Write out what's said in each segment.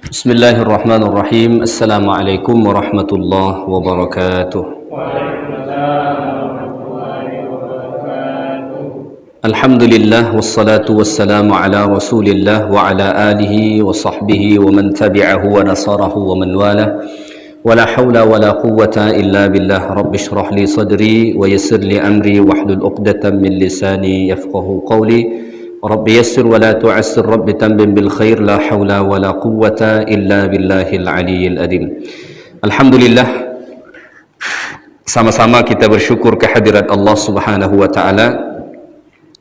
Bismillahirrahmanirrahim. Assalamualaikum warahmatullahi wabarakatuh. Alhamdulillah wassalatu wassalamu ala Rasulillah wa ala alihi wa sahbihi wa man tabi'ahu wa nasarahu wa man wala. Wala hawla wala quwwata illa billah. Rabbi shrah li sadri wa yassir li amri wahlul 'uqdatam min lisani yafqahu qawli. Rabbi yassir wa la tu'assir, Rabbi tambim bil khair, la hawla wa la quwwata illa billahil aliyyil azim. Alhamdulillah, sama-sama kita bersyukur kehadirat Allah Subhanahu wa taala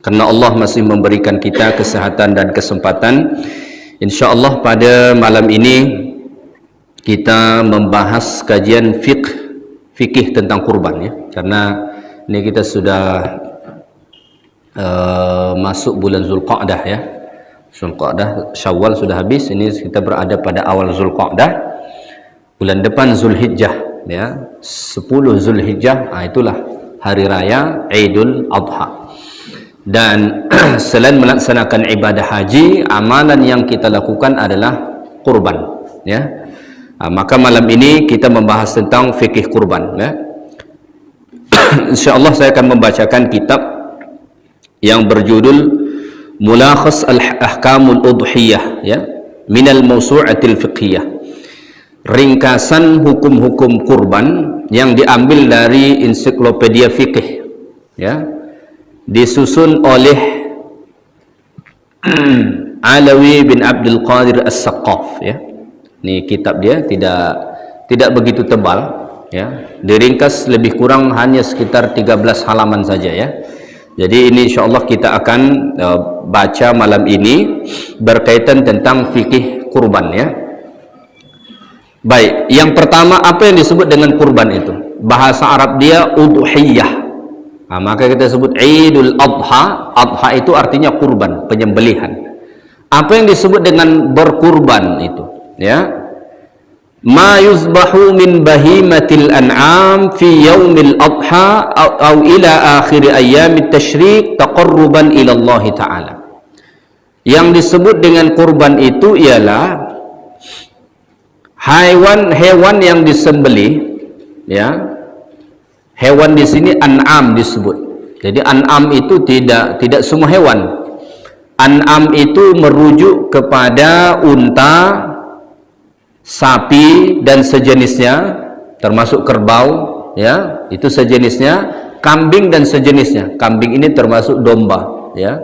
karena Allah masih memberikan kita kesehatan dan kesempatan. Insyaallah pada malam ini kita membahas kajian fikih tentang kurban ya. Karena ini kita sudah masuk bulan Zulqa'dah ya. Zulqa'dah, Syawal sudah habis, ini kita berada pada awal Zulqa'dah. Bulan depan Zulhijjah ya. 10 Zulhijjah, itulah hari raya Idul Adha. Dan selain melaksanakan ibadah haji, amalan yang kita lakukan adalah kurban ya. Maka malam ini kita membahas tentang fikih kurban ya. Insyaallah saya akan membacakan kitab yang berjudul Mulakhas al-Ahkamul Udhiyah ya, minal Mawsu'atil Fiqhiyah. Ringkasan hukum-hukum kurban yang diambil dari ensiklopedia fikih ya. Disusun oleh Alawi bin Abdul Qadir As-Saqqaf ya. Ini kitab dia tidak begitu tebal ya. Diringkas lebih kurang hanya sekitar 13 halaman saja ya. Jadi ini insyaAllah kita akan baca malam ini berkaitan tentang fikih kurban ya. Baik, yang pertama apa yang disebut dengan kurban itu? Bahasa Arab dia udhiyah. Maka kita sebut Idul Adha. Adha itu artinya kurban, penyembelihan. Apa yang disebut dengan berkurban itu? Ya. Ma yuzbahu min bahimatil an'am fi yaumil adha au ila akhir ayyamit tasyrik taqarruban ila Allah Ta'ala. Yang disebut dengan kurban itu ialah hewan yang disembelih ya. Hewan di sini an'am disebut. Jadi an'am itu tidak semua hewan. An'am itu merujuk kepada unta, sapi dan sejenisnya, termasuk kerbau ya, itu sejenisnya, kambing dan sejenisnya. Kambing ini termasuk domba ya.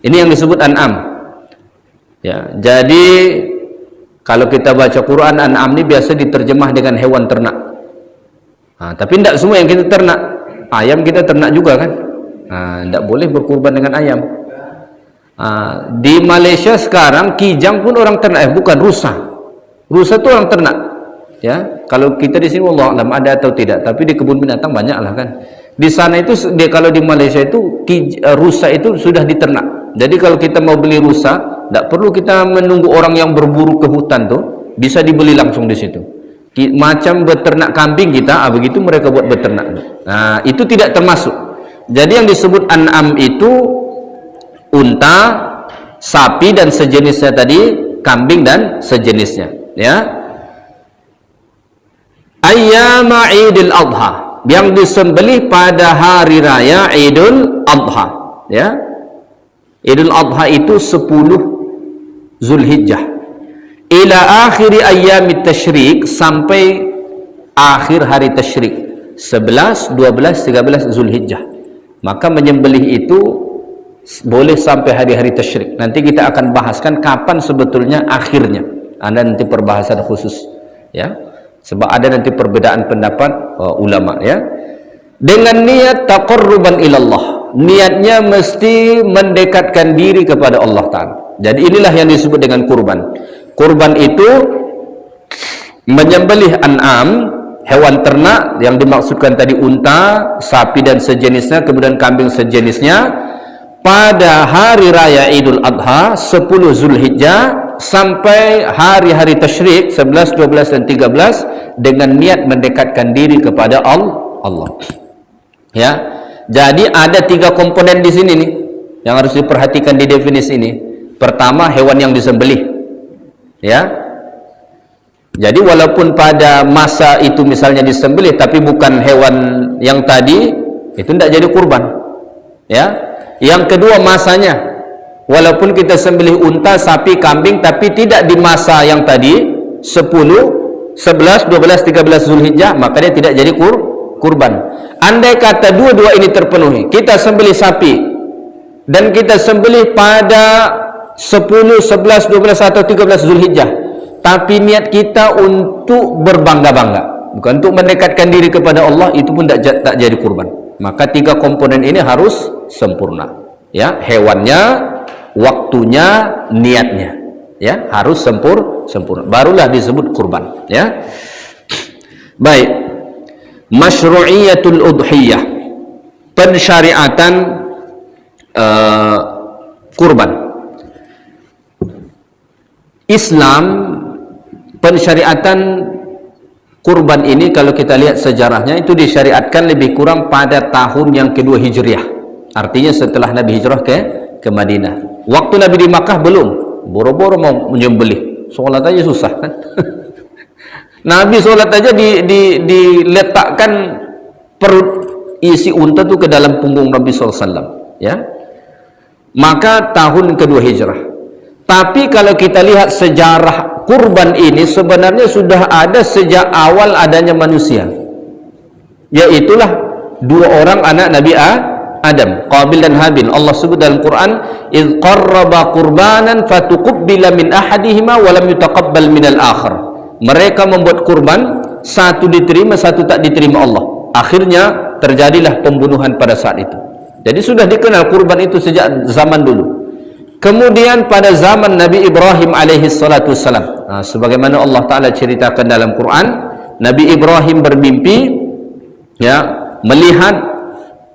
Ini yang disebut an'am ya. Jadi kalau kita baca Quran, an'am ini biasa diterjemah dengan hewan ternak. Tapi tidak semua yang kita ternak. Ayam kita ternak juga kan. Tidak boleh berkurban dengan ayam. Di Malaysia sekarang kijang pun orang ternak, bukan rusa. Rusa itu orang ternak ya. Kalau kita di sini wallahu alam ada atau tidak, tapi di kebun binatang banyaklah kan. Di sana itu kalau di Malaysia itu rusa itu sudah diternak. Jadi kalau kita mau beli rusa, tidak perlu kita menunggu orang yang berburu ke hutan tuh, bisa dibeli langsung di situ. Macam beternak kambing kita, begitu mereka buat beternak. Itu tidak termasuk. Jadi yang disebut an'am itu unta, sapi dan sejenisnya tadi, kambing dan sejenisnya ya. Ayyama Idul Adha, yang disembelih pada hari raya Idul Adha ya. Idul Adha itu 10 Zulhijjah ila akhiri ayyamit tasyrik, sampai akhir hari tasyrik 11, 12, 13 Zulhijjah. Maka menyembelih itu boleh sampai hari-hari tasyrik. Nanti kita akan bahaskan kapan sebetulnya akhirnya. Ada nanti perbahasan khusus ya. Sebab ada nanti perbedaan pendapat ulama ya. Dengan niat taqarruban ilallah. Niatnya mesti mendekatkan diri kepada Allah Ta'ala. Jadi inilah yang disebut dengan kurban. Kurban itu menyembelih an'am, hewan ternak yang dimaksudkan tadi unta, sapi dan sejenisnya, kemudian kambing sejenisnya, pada hari raya Idul Adha 10 Zulhijjah sampai hari-hari tasyrik 11, 12 dan 13 dengan niat mendekatkan diri kepada Allah ya. Jadi ada 3 komponen di sini nih yang harus diperhatikan di definisi ini. Pertama, hewan yang disembelih, ya. Jadi walaupun pada masa itu misalnya disembelih tapi bukan hewan yang tadi, itu tidak jadi kurban. Ya. Yang kedua masanya, walaupun kita sembelih unta, sapi, kambing tapi tidak di masa yang tadi 10, 11, 12, 13 Zulhijjah, maka dia tidak jadi kurban. Andai kata dua-dua ini terpenuhi, kita sembelih sapi dan kita sembelih pada 10, 11, 12 atau 13 Zulhijjah, tapi niat kita untuk berbangga-bangga, bukan untuk mendekatkan diri kepada Allah, itu pun tak jadi kurban. Maka tiga komponen ini harus sempurna. Ya, hewannya, waktunya, niatnya, ya harus sempurna. Barulah disebut kurban. Ya, baik. Masyru'iyatul udhiyah, pensyariatan kurban. Islam, pensyariatan kurban ini kalau kita lihat sejarahnya itu disyariatkan lebih kurang pada tahun yang kedua Hijriah, artinya setelah Nabi hijrah ke Madinah. Waktu Nabi di Makkah belum, boro-boro mau menyembelih, sholat aja susah kan. Nabi sholat aja diletakkan perut isi unta itu ke dalam punggung Nabi SAW, ya. Maka tahun kedua Hijrah. Tapi kalau kita lihat sejarah kurban ini sebenarnya sudah ada sejak awal adanya manusia, yaitulah dua orang anak Nabi Adam, Qabil dan Habil. Allah sebut dalam Quran, "Idz qarraba qurbanan fatuqbila min ahadihima wa lam yutaqabbal minal akhar." Mereka membuat kurban, satu diterima, satu tak diterima Allah. Akhirnya terjadilah pembunuhan pada saat itu. Jadi sudah dikenal kurban itu sejak zaman dulu. Kemudian pada zaman Nabi Ibrahim alaihi salatu wassalam, sebagaimana Allah Ta'ala ceritakan dalam Quran, Nabi Ibrahim bermimpi, ya, melihat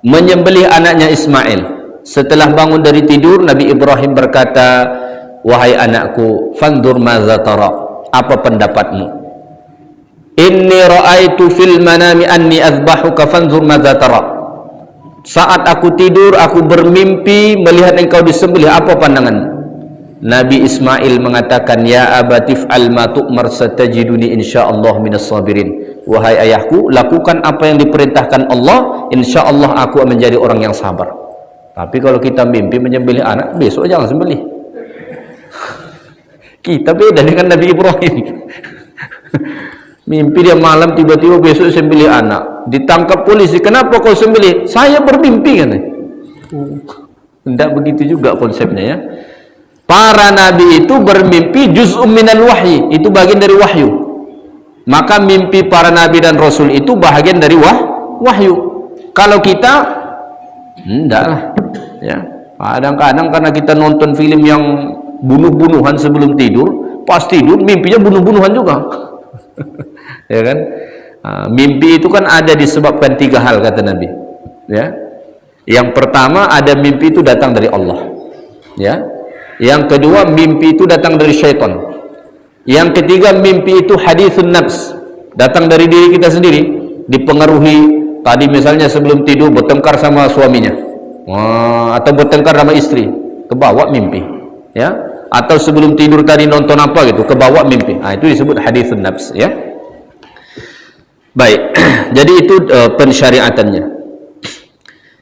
menyembelih anaknya Ismail. Setelah bangun dari tidur, Nabi Ibrahim berkata, "Wahai anakku, fanzur madza tara, apa pendapatmu? Inni ra'aitu fil manami anni azbahuka fanzur madza tara." Saat aku tidur, aku bermimpi melihat engkau disembelih, apa pandanganmu? Nabi Ismail mengatakan, "Ya abatif al-ma tu'mar satajiduni insyaallah minas sabirin." Wahai ayahku, lakukan apa yang diperintahkan Allah, insyaallah aku akan menjadi orang yang sabar. Tapi kalau kita mimpi menyembelih anak, besok jangan sembelih. Kita beda dengan Nabi Ibrahim. Mimpi dia malam, tiba-tiba besok sembelih anak, ditangkap polisi. "Kenapa kau sembelih?" "Saya bermimpi," kan. Tidak begitu juga konsepnya, ya. Para nabi itu bermimpi juz'um minal wahyi, itu bagian dari wahyu. Maka mimpi para nabi dan rasul itu bagian dari wahyu. Kalau kita enggak lah, ya. Kadang-kadang karena kita nonton film yang bunuh-bunuhan sebelum tidur, pas tidur mimpinya bunuh-bunuhan juga. Ya kan? Mimpi itu kan ada disebabkan tiga hal kata Nabi, ya. Yang pertama, ada mimpi itu datang dari Allah, ya. Yang kedua, mimpi itu datang dari syaitan. Yang ketiga, mimpi itu hadithun nafs, datang dari diri kita sendiri, dipengaruhi. Tadi misalnya sebelum tidur bertengkar sama suaminya, atau bertengkar sama istri, kebawa mimpi, ya. Atau sebelum tidur tadi nonton apa gitu, kebawa mimpi. Itu disebut hadithun nafs, ya. Baik, jadi itu pensyariatannya.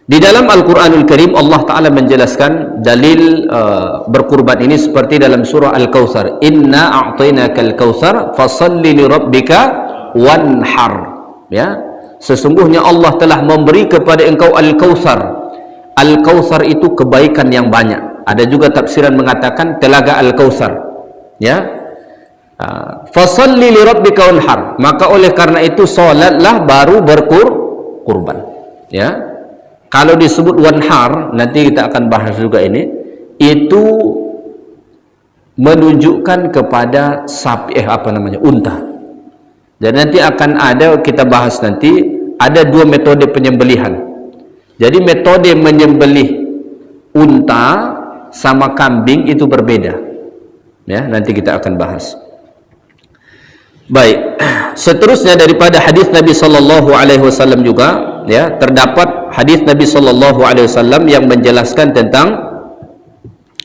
Di dalam Al-Quranul Karim Allah Ta'ala menjelaskan dalil berkurban ini seperti dalam surah Al-Kawthar, "Inna a'tainakal kawthar fasalli li rabbika wanhar." Ya, sesungguhnya Allah telah memberi kepada engkau Al-Kawthar. Al-Kawthar itu kebaikan yang banyak. Ada juga tafsiran mengatakan telaga Al-Kawthar, ya. Fasalli li rabbika wanhar, maka oleh karena itu salatlah baru berkurban, ya. Kalau disebut wanhar, nanti kita akan bahas juga ini, itu menunjukkan kepada sapi, unta. Dan nanti akan ada, kita bahas nanti, ada dua metode penyembelihan. Jadi metode menyembelih unta sama kambing itu berbeda, ya. Nanti kita akan bahas. Baik, seterusnya daripada hadis Nabi sallallahu alaihi wasallam juga, ya, terdapat hadis Nabi sallallahu alaihi wasallam yang menjelaskan tentang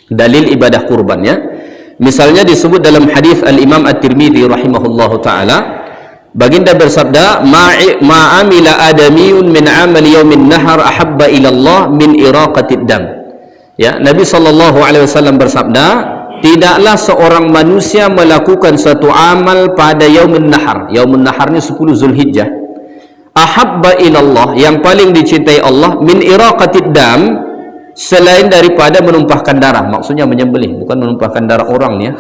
dalil ibadah kurban, ya. Misalnya disebut dalam hadis Al-Imam At-Tirmidzi rahimahullahu taala, baginda bersabda, ma'amila adamiyun min amali yaumin nahar ahabba ila Allah min iraqatid dam. Ya, Nabi SAW bersabda, tidaklah seorang manusia melakukan satu amal pada yaumin nahar. Yaumin nahar ni 10 Zulhijjah. Ahabba ila Allah, yang paling dicintai Allah, min iraqatid dam, selain daripada menumpahkan darah. Maksudnya menyembelih, bukan menumpahkan darah orang ni ya.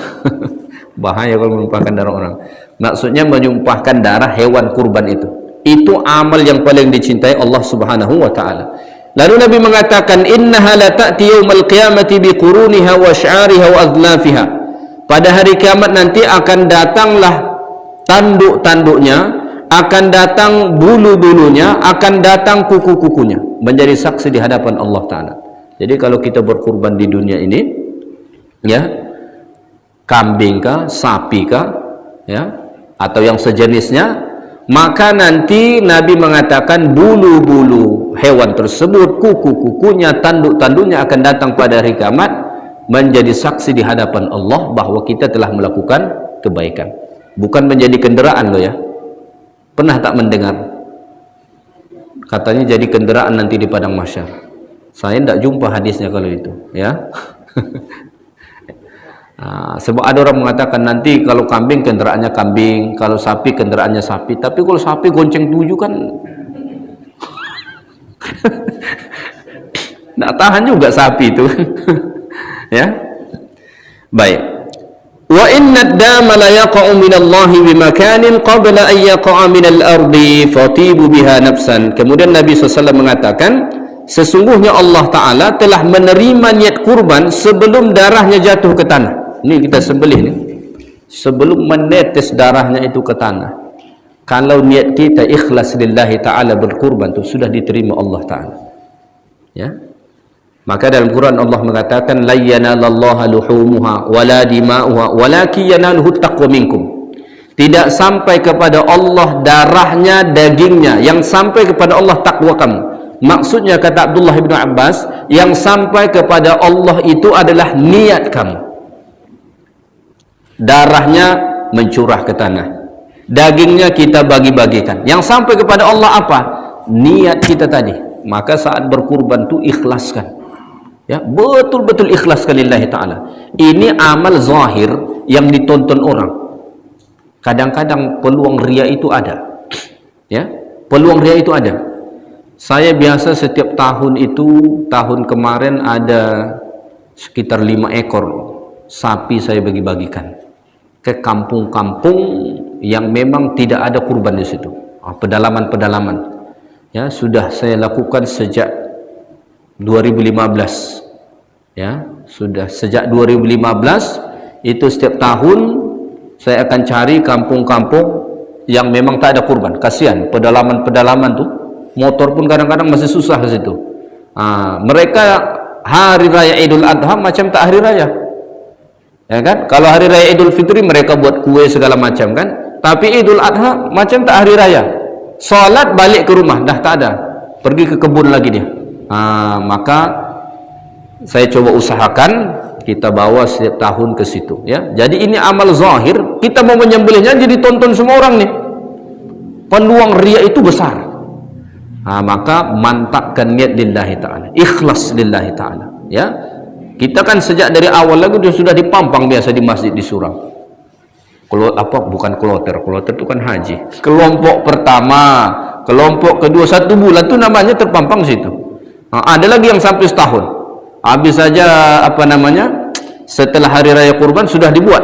Bahaya kalau menumpahkan darah orang. Maksudnya menumpahkan darah hewan kurban itu. Itu amal yang paling dicintai Allah Subhanahu wa taala. Lalu Nabi mengatakan, innaha la ta'ti yaumal qiyamati biquruniha wa sy'ariha wa adlafiha. Pada hari kiamat nanti akan datanglah tanduk-tanduknya, akan datang bulu-bulunya, akan datang kuku-kukunya, menjadi saksi di hadapan Allah taala. Jadi kalau kita berkurban di dunia ini, ya, kambing kah, sapi kah, ya, atau yang sejenisnya, maka nanti Nabi mengatakan bulu-bulu hewan tersebut, kuku-kukunya, tanduk-tanduknya akan datang pada hari kiamat menjadi saksi di hadapan Allah bahwa kita telah melakukan kebaikan. Bukan menjadi kenderaan loh ya. Pernah tak mendengar? Katanya jadi kenderaan nanti di padang mahsyar. Saya tidak jumpa hadisnya kalau itu, ya. Sebab ada orang mengatakan nanti kalau kambing kendaraannya kambing, kalau sapi kendaraannya sapi. Tapi kalau sapi gonceng 7 kan nak tahan juga sapi itu. Ya. Baik. Wa inna ad-dama la yaqa'u min Allah bi makanin qabla an yaqa'a min al-ardi fatibu biha nafsan. Kemudian Nabi SAW mengatakan, sesungguhnya Allah Ta'ala telah menerima niat kurban sebelum darahnya jatuh ke tanah. Ini kita sembelih ni, sebelum menetes darahnya itu ke tanah. Kalau niat kita ikhlas lillahi ta'ala berkurban, itu sudah diterima Allah Ta'ala. Ya. Maka dalam Quran Allah mengatakan, la yanalallaha luhumuha wala dima'uha walakin yanaluhu taqwa minkum. Tidak sampai kepada Allah darahnya, dagingnya, yang sampai kepada Allah takwa kamu. Maksudnya, kata Abdullah bin Abbas, yang sampai kepada Allah itu adalah niat kamu. Darahnya mencurah ke tanah, dagingnya kita bagi-bagikan. Yang sampai kepada Allah apa? Niat kita tadi. Maka saat berkurban itu ikhlaskan, ya, betul-betul ikhlaskan lillahi ta'ala. Ini amal zahir yang ditonton orang. Kadang-kadang peluang riya itu ada, ya, peluang riya itu ada. Saya biasa setiap tahun itu, tahun kemarin ada sekitar 5 ekor sapi saya bagi-bagikan ke kampung-kampung yang memang tidak ada kurban di situ. Pedalaman-pedalaman. Ya, sudah saya lakukan sejak 2015. Ya, sudah sejak 2015 itu setiap tahun saya akan cari kampung-kampung yang memang tak ada kurban. Kasihan pedalaman-pedalaman tuh, motor pun kadang-kadang masih susah ke situ. Mereka hari raya Idul Adha macam tak hari raya. Ya kan? Kalau hari raya Idul Fitri mereka buat kue segala macam kan. Tapi Idul Adha macam tak hari raya. Salat balik ke rumah dah tak ada. Pergi ke kebun lagi dia. Maka saya coba usahakan kita bawa setiap tahun ke situ, ya. Jadi ini amal zahir, kita mau menyembelihnya jadi tonton semua orang nih. Peluang riya itu besar. Maka mantapkan niat lillahi ta'ala, ikhlas lillahi ta'ala, ya. Kita kan sejak dari awal lagi sudah dipampang biasa di masjid di Surau. Bukan kloter itu kan haji. Kelompok pertama, kelompok kedua, 1 bulan itu namanya terpampang situ. Ada lagi yang sampai setahun. Habis saja setelah hari raya kurban sudah dibuat.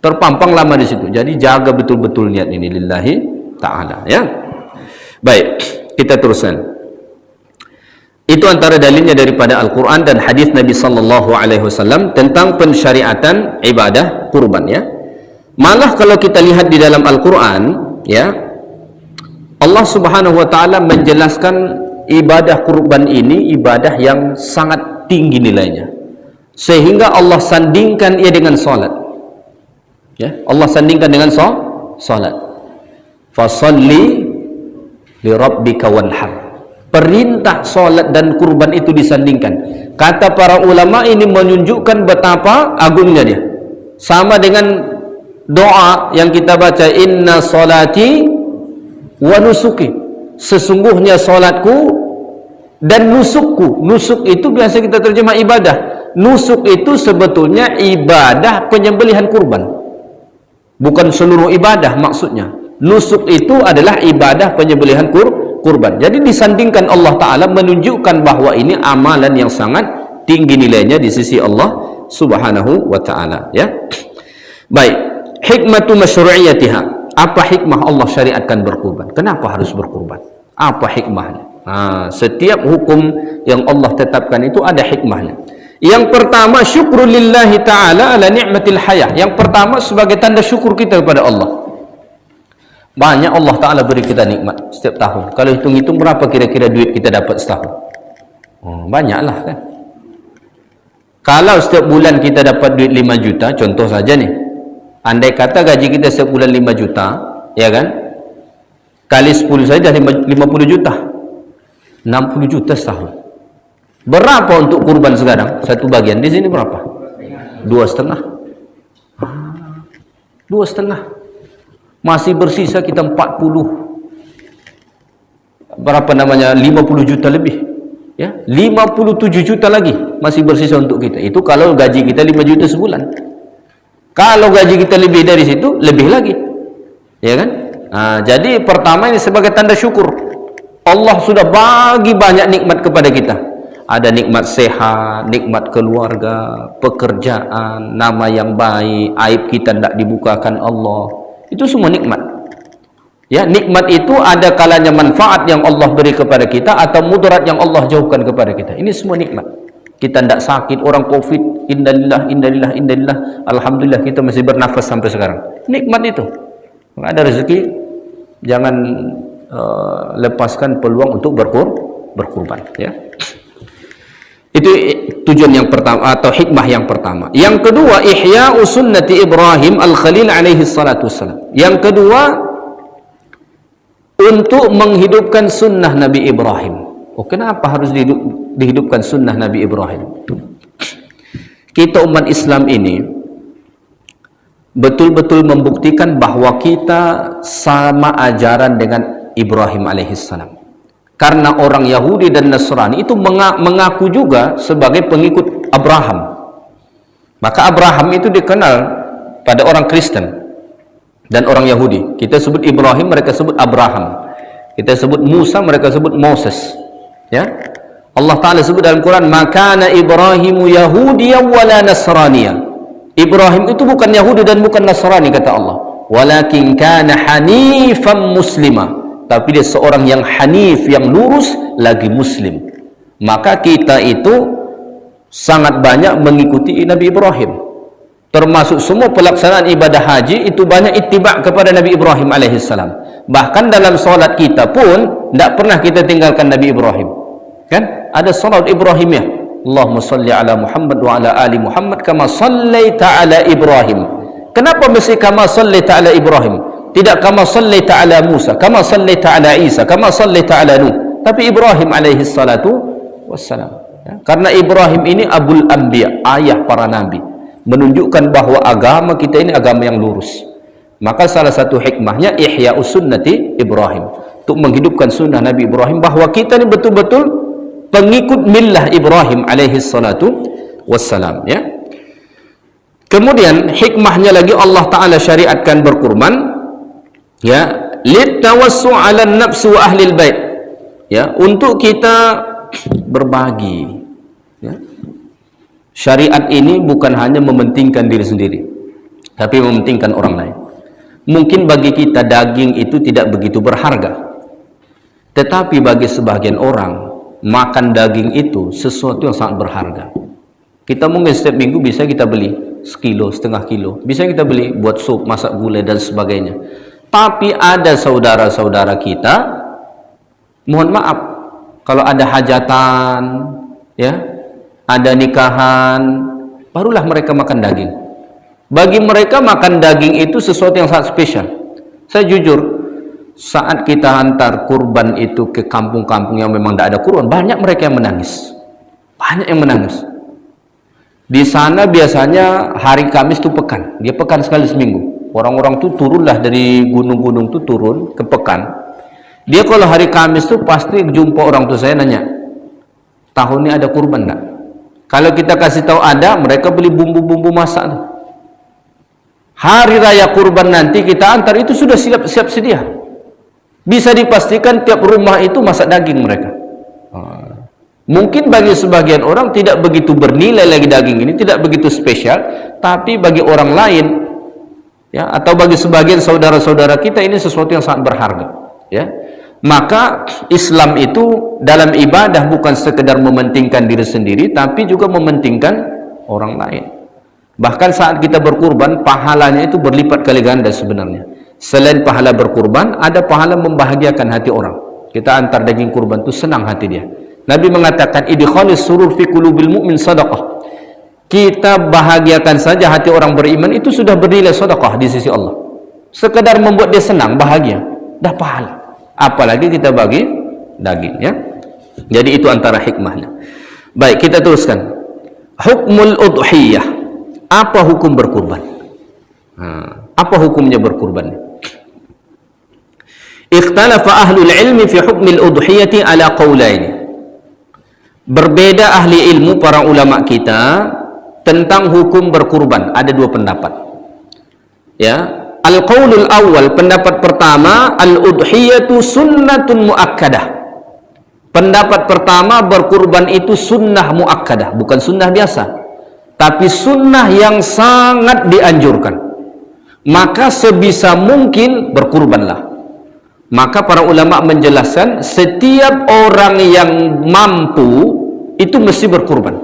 Terpampang lama di situ. Jadi jaga betul-betul niat ini lillahi ta'ala, ya. Baik, kita teruskan. Itu antara dalilnya daripada Al-Quran dan hadis Nabi sallallahu alaihi wasallam tentang pensyariatan ibadah kurban, ya. Malah kalau kita lihat di dalam Al-Quran, ya, Allah Subhanahu wa taala menjelaskan ibadah kurban ini ibadah yang sangat tinggi nilainya, sehingga Allah sandingkan ia dengan salat. Ya, Allah sandingkan dengan salat. Fasalli li rabbika wanhar. Perintah solat dan kurban itu disandingkan. Kata para ulama, ini menunjukkan betapa agungnya dia. Sama dengan doa yang kita baca, inna solati wa nusuki, sesungguhnya solatku dan nusukku. Nusuk itu biasa kita terjemah ibadah. Nusuk itu sebetulnya ibadah penyembelihan kurban, bukan seluruh ibadah maksudnya. Nusuk itu adalah ibadah penyembelihan kurban. Jadi disandingkan, Allah Ta'ala menunjukkan bahwa ini amalan yang sangat tinggi nilainya di sisi Allah Subhanahu wa Ta'ala, ya. Baik, hikmatu masyru'iyatiha. Apa hikmah Allah syariatkan berkurban? Kenapa harus berkurban? Apa hikmahnya? Setiap hukum yang Allah tetapkan itu ada hikmahnya. Yang pertama, syukur lillahi ta'ala ala ni'matil hayah. Yang pertama, sebagai tanda syukur kita kepada Allah. Banyak Allah Ta'ala beri kita nikmat setiap tahun. Kalau hitung-hitung berapa kira-kira duit kita dapat setahun? Banyaklah kan. Kalau setiap bulan kita dapat duit 5 juta, contoh saja nih, andai kata gaji kita setiap bulan 5 juta, ya kan, kali 10 saja 50 juta, 60 juta setahun. Berapa untuk kurban sekarang? Satu bagian di sini berapa? 2,5. 2,5. Masih bersisa kita 40, berapa namanya, 50 juta lebih, ya, 57 juta lagi masih bersisa untuk kita. Itu kalau gaji kita 5 juta sebulan. Kalau gaji kita lebih dari situ, lebih lagi, ya kan. Jadi pertama ini sebagai tanda syukur. Allah sudah bagi banyak nikmat kepada kita. Ada nikmat sehat, nikmat keluarga, pekerjaan, nama yang baik, aib kita tidak dibukakan Allah. Itu semua nikmat. Ya, nikmat itu ada kalanya manfaat yang Allah beri kepada kita atau mudarat yang Allah jauhkan kepada kita. Ini semua nikmat. Kita tidak sakit, orang Covid, innalillah, innalillah, innalillah, alhamdulillah kita masih bernafas sampai sekarang. Nikmat itu. Kalau ada rezeki, jangan lepaskan peluang untuk berkurban, ya. Itu tujuan yang pertama atau hikmah yang pertama. Yang kedua, ihya'u sunnati Ibrahim al-Khalil alaihi salatu wassalam. Yang kedua, untuk menghidupkan sunnah Nabi Ibrahim. Kenapa harus dihidupkan sunnah Nabi Ibrahim? Kita umat Islam ini betul-betul membuktikan bahwa kita sama ajaran dengan Ibrahim alaihi salam. Karena orang Yahudi dan Nasrani itu mengaku juga sebagai pengikut Abraham. Maka Abraham itu dikenal pada orang Kristen dan orang Yahudi. Kita sebut Ibrahim, mereka sebut Abraham. Kita sebut Musa, mereka sebut Moses. Ya, Allah Ta'ala sebut dalam Quran, makana Ibrahimu Yahudiyan wala Nasraniya. Ibrahim itu bukan Yahudi dan bukan Nasrani, kata Allah. Walakin kana hanifan muslima. Tapi dia seorang yang hanif, yang lurus, lagi muslim. Maka kita itu sangat banyak mengikuti Nabi Ibrahim. Termasuk semua pelaksanaan ibadah haji itu banyak ittiba' kepada Nabi Ibrahim alaihissalam. Bahkan dalam solat kita pun tidak pernah kita tinggalkan Nabi Ibrahim. Kan? Ada solat Ibrahimiyah. Allahumma salli ala Muhammad wa ala ali Muhammad kama sallaita ala Ibrahim. Kenapa mesti kama sallaita ala Ibrahim? Tidak kama sallaita ala Musa, kama sallaita ala Isa, kama sallaita ala Nuh. Tapi Ibrahim alaihi salatu wassalam. Ya? Karena Ibrahim ini Abul Anbiya, ayah para nabi. Menunjukkan bahwa agama kita ini agama yang lurus. Maka salah satu hikmahnya ihya'us sunnati Ibrahim. Untuk menghidupkan sunnah Nabi Ibrahim, bahwa kita ini betul-betul pengikut millah Ibrahim alaihi salatu wassalam. Ya? Kemudian hikmahnya lagi, Allah Ta'ala syariatkan berkurban, ya, litawassu' 'ala an-nafs wa ahli al-bait, ya, untuk kita berbagi, ya. Syariat ini bukan hanya mementingkan diri sendiri, tapi mementingkan orang lain. Mungkin bagi kita daging itu tidak begitu berharga, tetapi bagi sebagian orang makan daging itu sesuatu yang sangat berharga. Kita mungkin setiap minggu bisa kita beli sekilo, setengah kilo, bisa kita beli buat sup, masak gulai dan sebagainya. Tapi ada saudara-saudara kita, mohon maaf, kalau ada hajatan, ya, ada nikahan, barulah mereka makan daging. Bagi mereka makan daging itu sesuatu yang sangat spesial. Saya jujur, saat kita hantar kurban itu ke kampung-kampung yang memang tidak ada kurban, banyak mereka yang menangis. Banyak yang menangis. Di sana biasanya hari Kamis itu pekan. Dia pekan sekali seminggu. Orang-orang itu turunlah dari gunung-gunung itu turun ke pekan. Dia kalau hari Kamis itu pasti jumpa orang tua saya nanya, tahun ini ada kurban enggak? Kalau kita kasih tahu ada, mereka beli bumbu-bumbu masak. Hari raya kurban nanti kita antar itu sudah siap sedia. Bisa dipastikan tiap rumah itu masak daging mereka. Mungkin bagi sebagian orang tidak begitu bernilai lagi daging ini, tidak begitu spesial, tapi bagi orang lain, ya, atau bagi sebagian saudara-saudara kita ini sesuatu yang sangat berharga. Ya, maka Islam itu dalam ibadah bukan sekedar mementingkan diri sendiri, tapi juga mementingkan orang lain. Bahkan saat kita berkurban, pahalanya itu berlipat kali ganda sebenarnya. Selain pahala berkurban, ada pahala membahagiakan hati orang. Kita antar daging kurban itu senang hati dia. Nabi mengatakan, idkhalis surur fi qulubil mu'min sadaqah. Kita bahagiakan saja hati orang beriman, itu sudah bernilai sedekah di sisi Allah. Sekedar membuat dia senang, bahagia, dah pahala. Apalagi kita bagi daging, ya. Jadi itu antara hikmahnya. Baik, kita teruskan. Hukmul udhiyah. Apa hukum berkurban? Apa hukumnya berkurban? Ikhtalafa ahlul ilmi fi hukmil udhiyati ala qawlaini. Berbeda ahli ilmu para ulama kita tentang hukum berkurban. Ada dua pendapat. Ya, al-qaulul awal, pendapat pertama, al-udhiyatu sunnatun muakkadah. Pendapat pertama, berkurban itu sunnah muakkadah, bukan sunnah biasa, tapi sunnah yang sangat dianjurkan. Maka sebisa mungkin berkurbanlah. Maka para ulama menjelaskan setiap orang yang mampu itu mesti berkurban.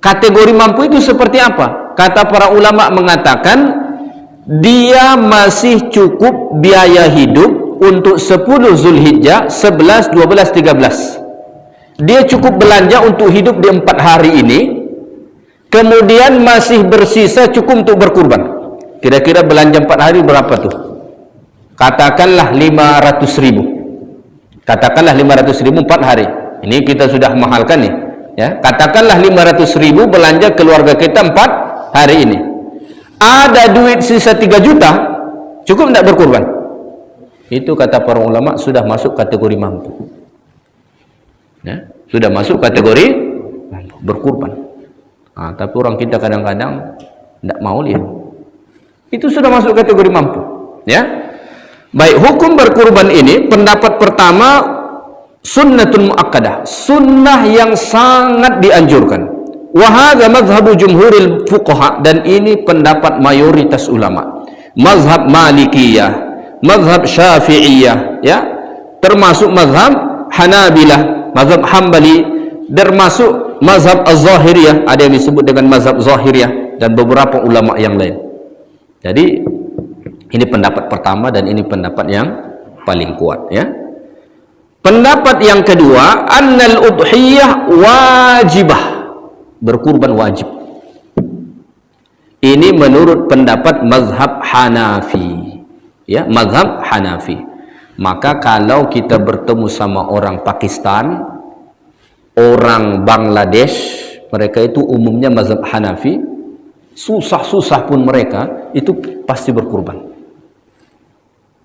Kategori mampu itu seperti apa? Kata para ulama mengatakan dia masih cukup biaya hidup untuk 10 Zulhijjah, 11, 12, 13. Dia cukup belanja untuk hidup di 4 hari ini, kemudian masih bersisa cukup untuk berkurban. Kira-kira belanja 4 hari berapa tuh? Katakanlah 500.000. Katakanlah 500.000 4 hari. Ini kita sudah mahalkan nih, ya. Katakanlah 500.000 belanja keluarga kita 4 hari ini. Ada duit sisa 3 juta, cukup tidak berkurban? Itu kata para ulama sudah masuk kategori mampu. Ya, sudah masuk kategori mampu berkurban. Tapi orang kita kadang-kadang tidak mau lihat. Itu sudah masuk kategori mampu, ya. Baik, hukum berkurban ini pendapat pertama sunnatun muakkadah, sunnah yang sangat dianjurkan. Wa hadza mazhabu jumhuril fuqaha, dan ini pendapat mayoritas ulama. Mazhab Malikiyah, mazhab Syafi'iyah, ya, termasuk mazhab Hanabilah, mazhab Hambali, termasuk mazhab Az-Zahiriyah, ada yang disebut dengan mazhab Zahiriyah, dan beberapa ulama yang lain. Jadi ini pendapat pertama dan ini pendapat yang paling kuat, ya. Pendapat yang kedua, annal udhiyah wajibah, berkurban wajib. Ini menurut pendapat mazhab Hanafi, ya, mazhab Hanafi. Maka kalau kita bertemu sama orang Pakistan, orang Bangladesh, mereka itu umumnya mazhab Hanafi, susah-susah pun mereka itu pasti berkurban.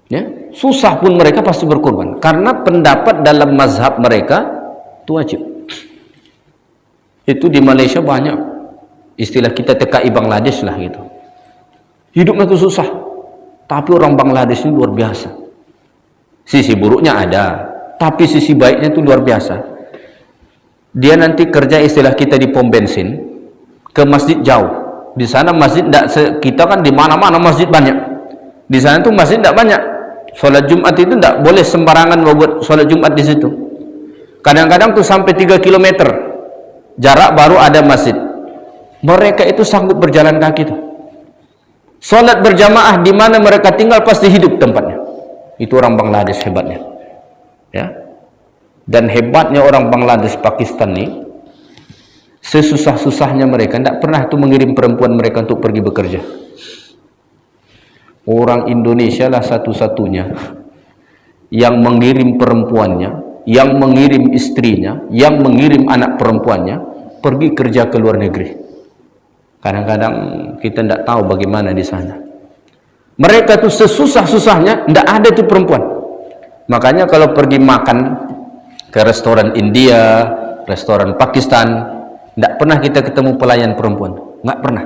Ya, susah pun mereka pasti berkurban karena pendapat dalam mazhab mereka itu wajib. Itu di Malaysia banyak istilah kita TKI Bangladesh lah gitu. Hidupnya itu susah, tapi orang Bangladesh ini luar biasa. Sisi buruknya ada, tapi sisi baiknya itu luar biasa. Dia nanti kerja istilah kita di pom bensin, ke masjid jauh. Di sana masjid tidak, kita kan di mana-mana masjid banyak. Di sana tuh masjid tidak banyak. Sholat Jumat itu tidak boleh sembarangan membuat sholat Jumat di situ. Kadang-kadang tuh sampai 3 km jarak baru ada masjid. Mereka itu sanggup berjalan kaki tuh. Sholat berjamaah di mana mereka tinggal pasti hidup tempatnya. Itu orang Bangladesh hebatnya, ya. Dan hebatnya orang Bangladesh Pakistan nih, sesusah-susahnya mereka tidak pernah itu mengirim perempuan mereka untuk pergi bekerja. Orang Indonesia lah satu-satunya yang mengirim perempuannya, yang mengirim istrinya, yang mengirim anak perempuannya pergi kerja ke luar negeri. Kadang-kadang kita tidak tahu bagaimana di sana. Mereka tuh sesusah-susahnya tidak ada tuh perempuan. Makanya kalau pergi makan ke restoran India, restoran Pakistan, tidak pernah kita ketemu pelayan perempuan, nggak pernah.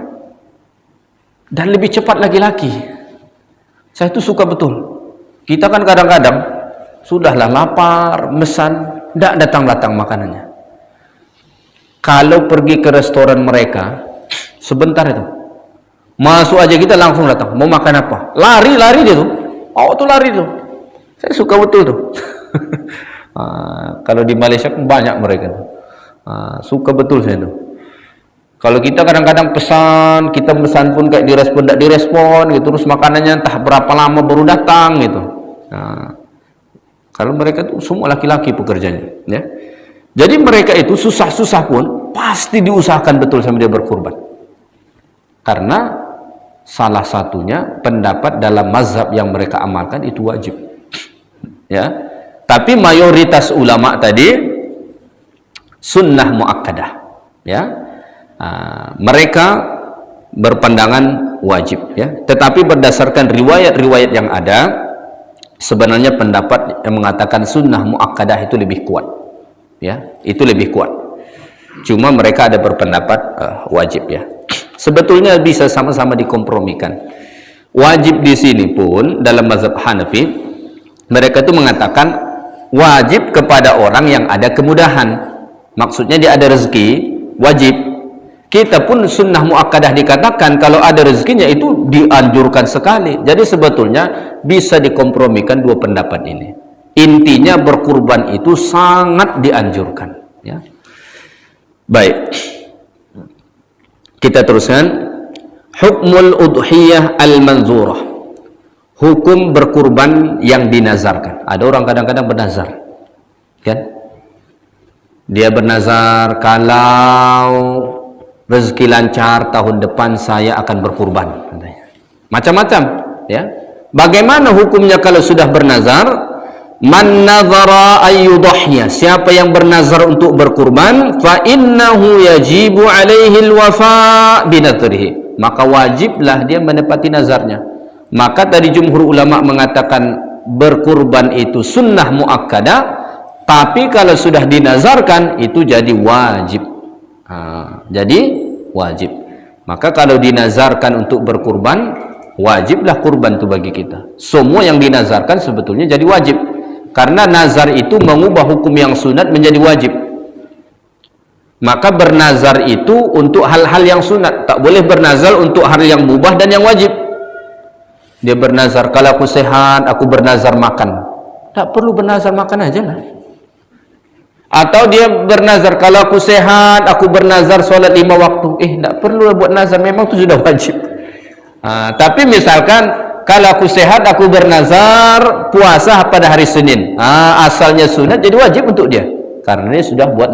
Dan lebih cepat laki-laki. Saya itu suka betul. Kita kan kadang-kadang sudahlah lapar, mesan, tidak datang-datang makanannya. Kalau pergi ke restoran mereka, sebentar itu, masuk aja kita langsung datang. Mau makan apa? Lari dia tuh. Oh tuh lari tuh. Saya suka betul tuh. Kalau di Malaysia banyak mereka tuh. Suka betul saya tuh. Kalau kita kadang-kadang pesan, kita pesan pun kayak direspon, tidak direspon gitu, terus makanannya entah berapa lama baru datang gitu. Kalau mereka itu semua laki-laki pekerjanya, ya. Jadi mereka itu susah-susah pun pasti diusahakan betul sampai dia berkurban. Karena salah satunya pendapat dalam mazhab yang mereka amalkan itu wajib. Ya. Tapi mayoritas ulama tadi sunnah muakkadah, ya. Mereka berpandangan wajib, ya. Tetapi berdasarkan riwayat-riwayat yang ada, sebenarnya pendapat yang mengatakan sunnah muakkadah itu lebih kuat, ya. Itu lebih kuat. Cuma mereka ada berpendapat wajib, ya. Sebetulnya bisa sama-sama dikompromikan. Wajib di sini pun dalam mazhab Hanafi, mereka itu mengatakan wajib kepada orang yang ada kemudahan. Maksudnya dia ada rezeki, wajib. Kita pun sunnah muakkadah dikatakan kalau ada rezekinya itu dianjurkan sekali. Jadi sebetulnya bisa dikompromikan dua pendapat ini. Intinya berkurban itu sangat dianjurkan, ya. Baik, kita teruskan. Hukmul udhiyah al-manzurah, hukum berkurban yang dinazarkan. Ada orang kadang-kadang bernazar, kan? Dia bernazar, kalau rezeki lancar tahun depan saya akan berkurban, macam-macam, ya. Bagaimana hukumnya kalau sudah bernazar? Man nazara ayyudhiyya, siapa yang bernazar untuk berkurban, fa innahu yajibu alaihi alwafa binadrihi, maka wajiblah dia menepati nazarnya. Maka tadi jumhur ulama mengatakan berkurban itu sunnah muakkadah, tapi kalau sudah dinazarkan itu jadi wajib. Jadi wajib. Maka kalau dinazarkan untuk berkurban, wajiblah kurban itu bagi kita. Semua yang dinazarkan sebetulnya jadi wajib, karena nazar itu mengubah hukum yang sunat menjadi wajib. Maka bernazar itu untuk hal-hal yang sunat, tak boleh bernazar untuk hal yang mubah dan yang wajib. Dia bernazar, kalau aku sehat aku bernazar makan, tak perlu bernazar makan aja lah. Atau dia bernazar, kalau aku sehat aku bernazar sholat 5 waktu, tak perlu buat nazar, memang itu sudah wajib. Tapi misalkan kalau aku sehat aku bernazar puasa pada hari Senin, asalnya sunat jadi wajib untuk dia karena dia sudah buat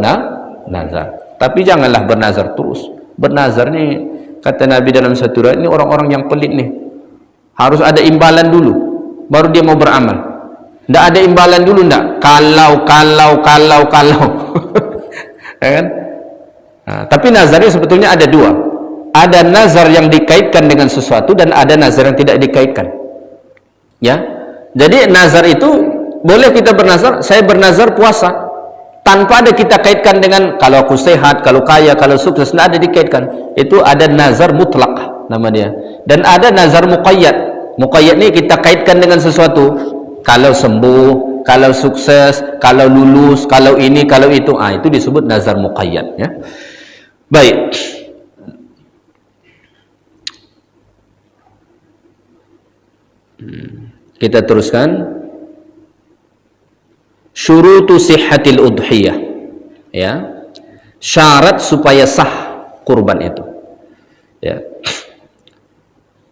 nazar. Tapi janganlah bernazar terus. Bernazar ni, kata Nabi dalam satu riwayat, ini orang-orang yang pelit nih, harus ada imbalan dulu baru dia mau beramal. Tidak ada imbalan dulu, tidak. Kalau ya kan? Tapi nazarnya sebetulnya ada dua. Ada nazar yang dikaitkan dengan sesuatu dan ada nazar yang tidak dikaitkan, ya. Jadi nazar itu boleh kita bernazar, saya bernazar puasa, tanpa ada kita kaitkan dengan kalau aku sehat, kalau kaya, kalau sukses, tidak ada dikaitkan. Itu ada nazar mutlak nama dia, dan ada nazar muqayyad. Muqayyad ini kita kaitkan dengan sesuatu, kalau sembuh, kalau sukses, kalau lulus, kalau ini, kalau itu, itu disebut nazar muqayyad, ya. Baik, kita teruskan. Syurutu sihhatil udhiyah, ya, syarat supaya sah kurban itu, ya.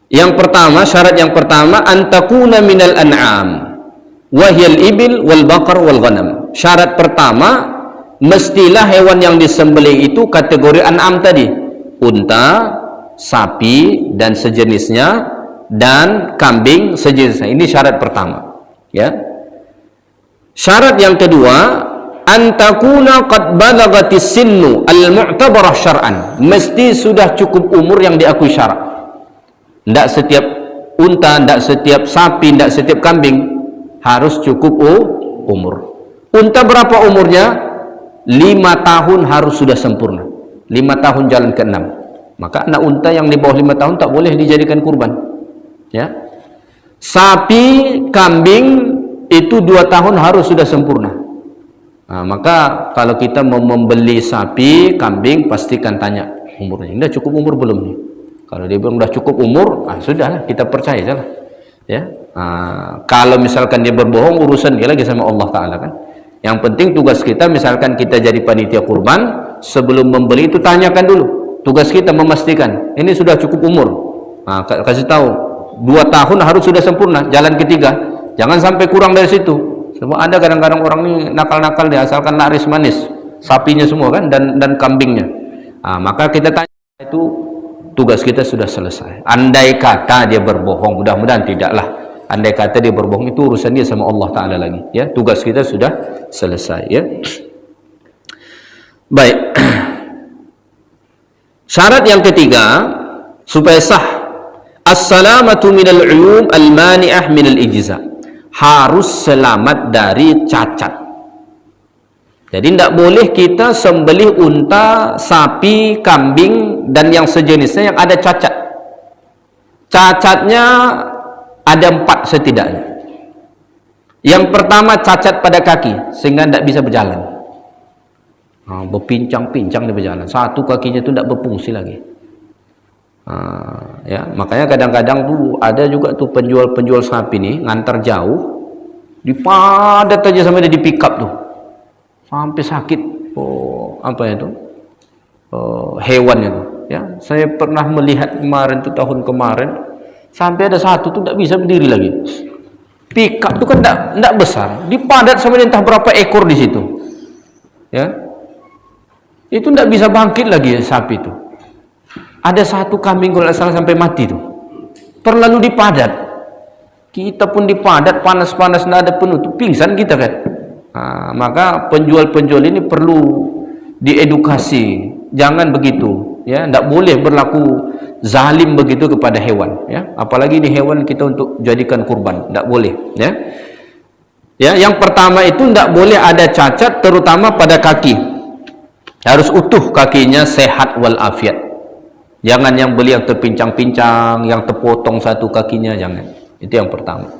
Yang pertama, syarat yang pertama, antakuna minal an'am wahyal ibil wal baqar wal ghanam. Syarat pertama, mestilah hewan yang disembelih itu kategori an'am tadi, unta, sapi dan sejenisnya, dan kambing sejenisnya. Ini syarat pertama, ya. Syarat yang kedua, antakuna qad balagatis sinnu al-mu'tabarah syar'an, mesti sudah cukup umur yang diakui syarak. Tidak setiap unta, tidak setiap sapi, tidak setiap kambing harus cukup umur. Unta berapa umurnya? 5 tahun harus sudah sempurna. 5 tahun jalan ke 6. Maka anak unta yang di bawah 5 tahun tak boleh dijadikan kurban. Ya. Sapi, kambing itu 2 tahun harus sudah sempurna. Nah, maka kalau kita mau membeli sapi, kambing, pastikan tanya umurnya. Sudah cukup umur belum nih? Kalau dia bilang sudah cukup umur, sudahlah, kita percaya saja. Ya. Kalau misalkan dia berbohong, urusan dia lagi sama Allah Ta'ala kan. Yang penting tugas kita, misalkan kita jadi panitia kurban, sebelum membeli itu tanyakan dulu. Tugas kita memastikan ini sudah cukup umur. Kasih tahu 2 tahun harus sudah sempurna, jalan ketiga. Jangan sampai kurang dari situ. Semua ada kadang-kadang orang ini nakal-nakal dia, asalkan laris manis, sapinya semua kan dan kambingnya. Maka kita tanya, itu tugas kita sudah selesai. Andai kata dia berbohong, mudah-mudahan tidaklah. Andai kata dia berbohong, itu urusan dia sama Allah Ta'ala lagi. Ya, tugas kita sudah selesai. Ya. Baik. Syarat yang ketiga supaya sah, as-salamatu minal uyub al-mani'ah minal ijza. Harus selamat dari cacat. Jadi tidak boleh kita sembelih unta, sapi, kambing dan yang sejenisnya yang ada cacat. Cacatnya ada 4 setidaknya. Yang pertama, cacat pada kaki sehingga tidak bisa berjalan. Berpincang-pincang dia berjalan. Satu kakinya itu tidak berfungsi lagi. Ya, makanya kadang-kadang tuh ada juga tuh penjual-penjual sapi nih ngantar jauh, dipadat aja sampai dia di pick up tuh, sampai sakit. Apa itu? Hewannya tuh. Ya, saya pernah melihat kemarin tuh, tahun kemarin, sampai ada satu tuh tidak bisa berdiri lagi. Pick up tuh kan tidak besar, dipadat sampai entah berapa ekor di situ. Ya, itu tidak bisa bangkit lagi sapi itu. Ada satu kambing kalau salah sampai mati tuh, terlalu dipadat. Kita pun dipadat, panas-panas, tidak ada penutup, pingsan kita kan. Maka penjual-penjual ini perlu diedukasi, jangan begitu. Ya, tidak boleh berlaku zalim begitu kepada hewan. Ya, apalagi ini hewan kita untuk jadikan kurban, tidak boleh. Ya, ya, yang pertama itu tidak boleh ada cacat, terutama pada kaki. Harus utuh kakinya, sehat walafiat. Jangan yang beli yang terpincang-pincang, yang terpotong satu kakinya, jangan. Itu yang pertama.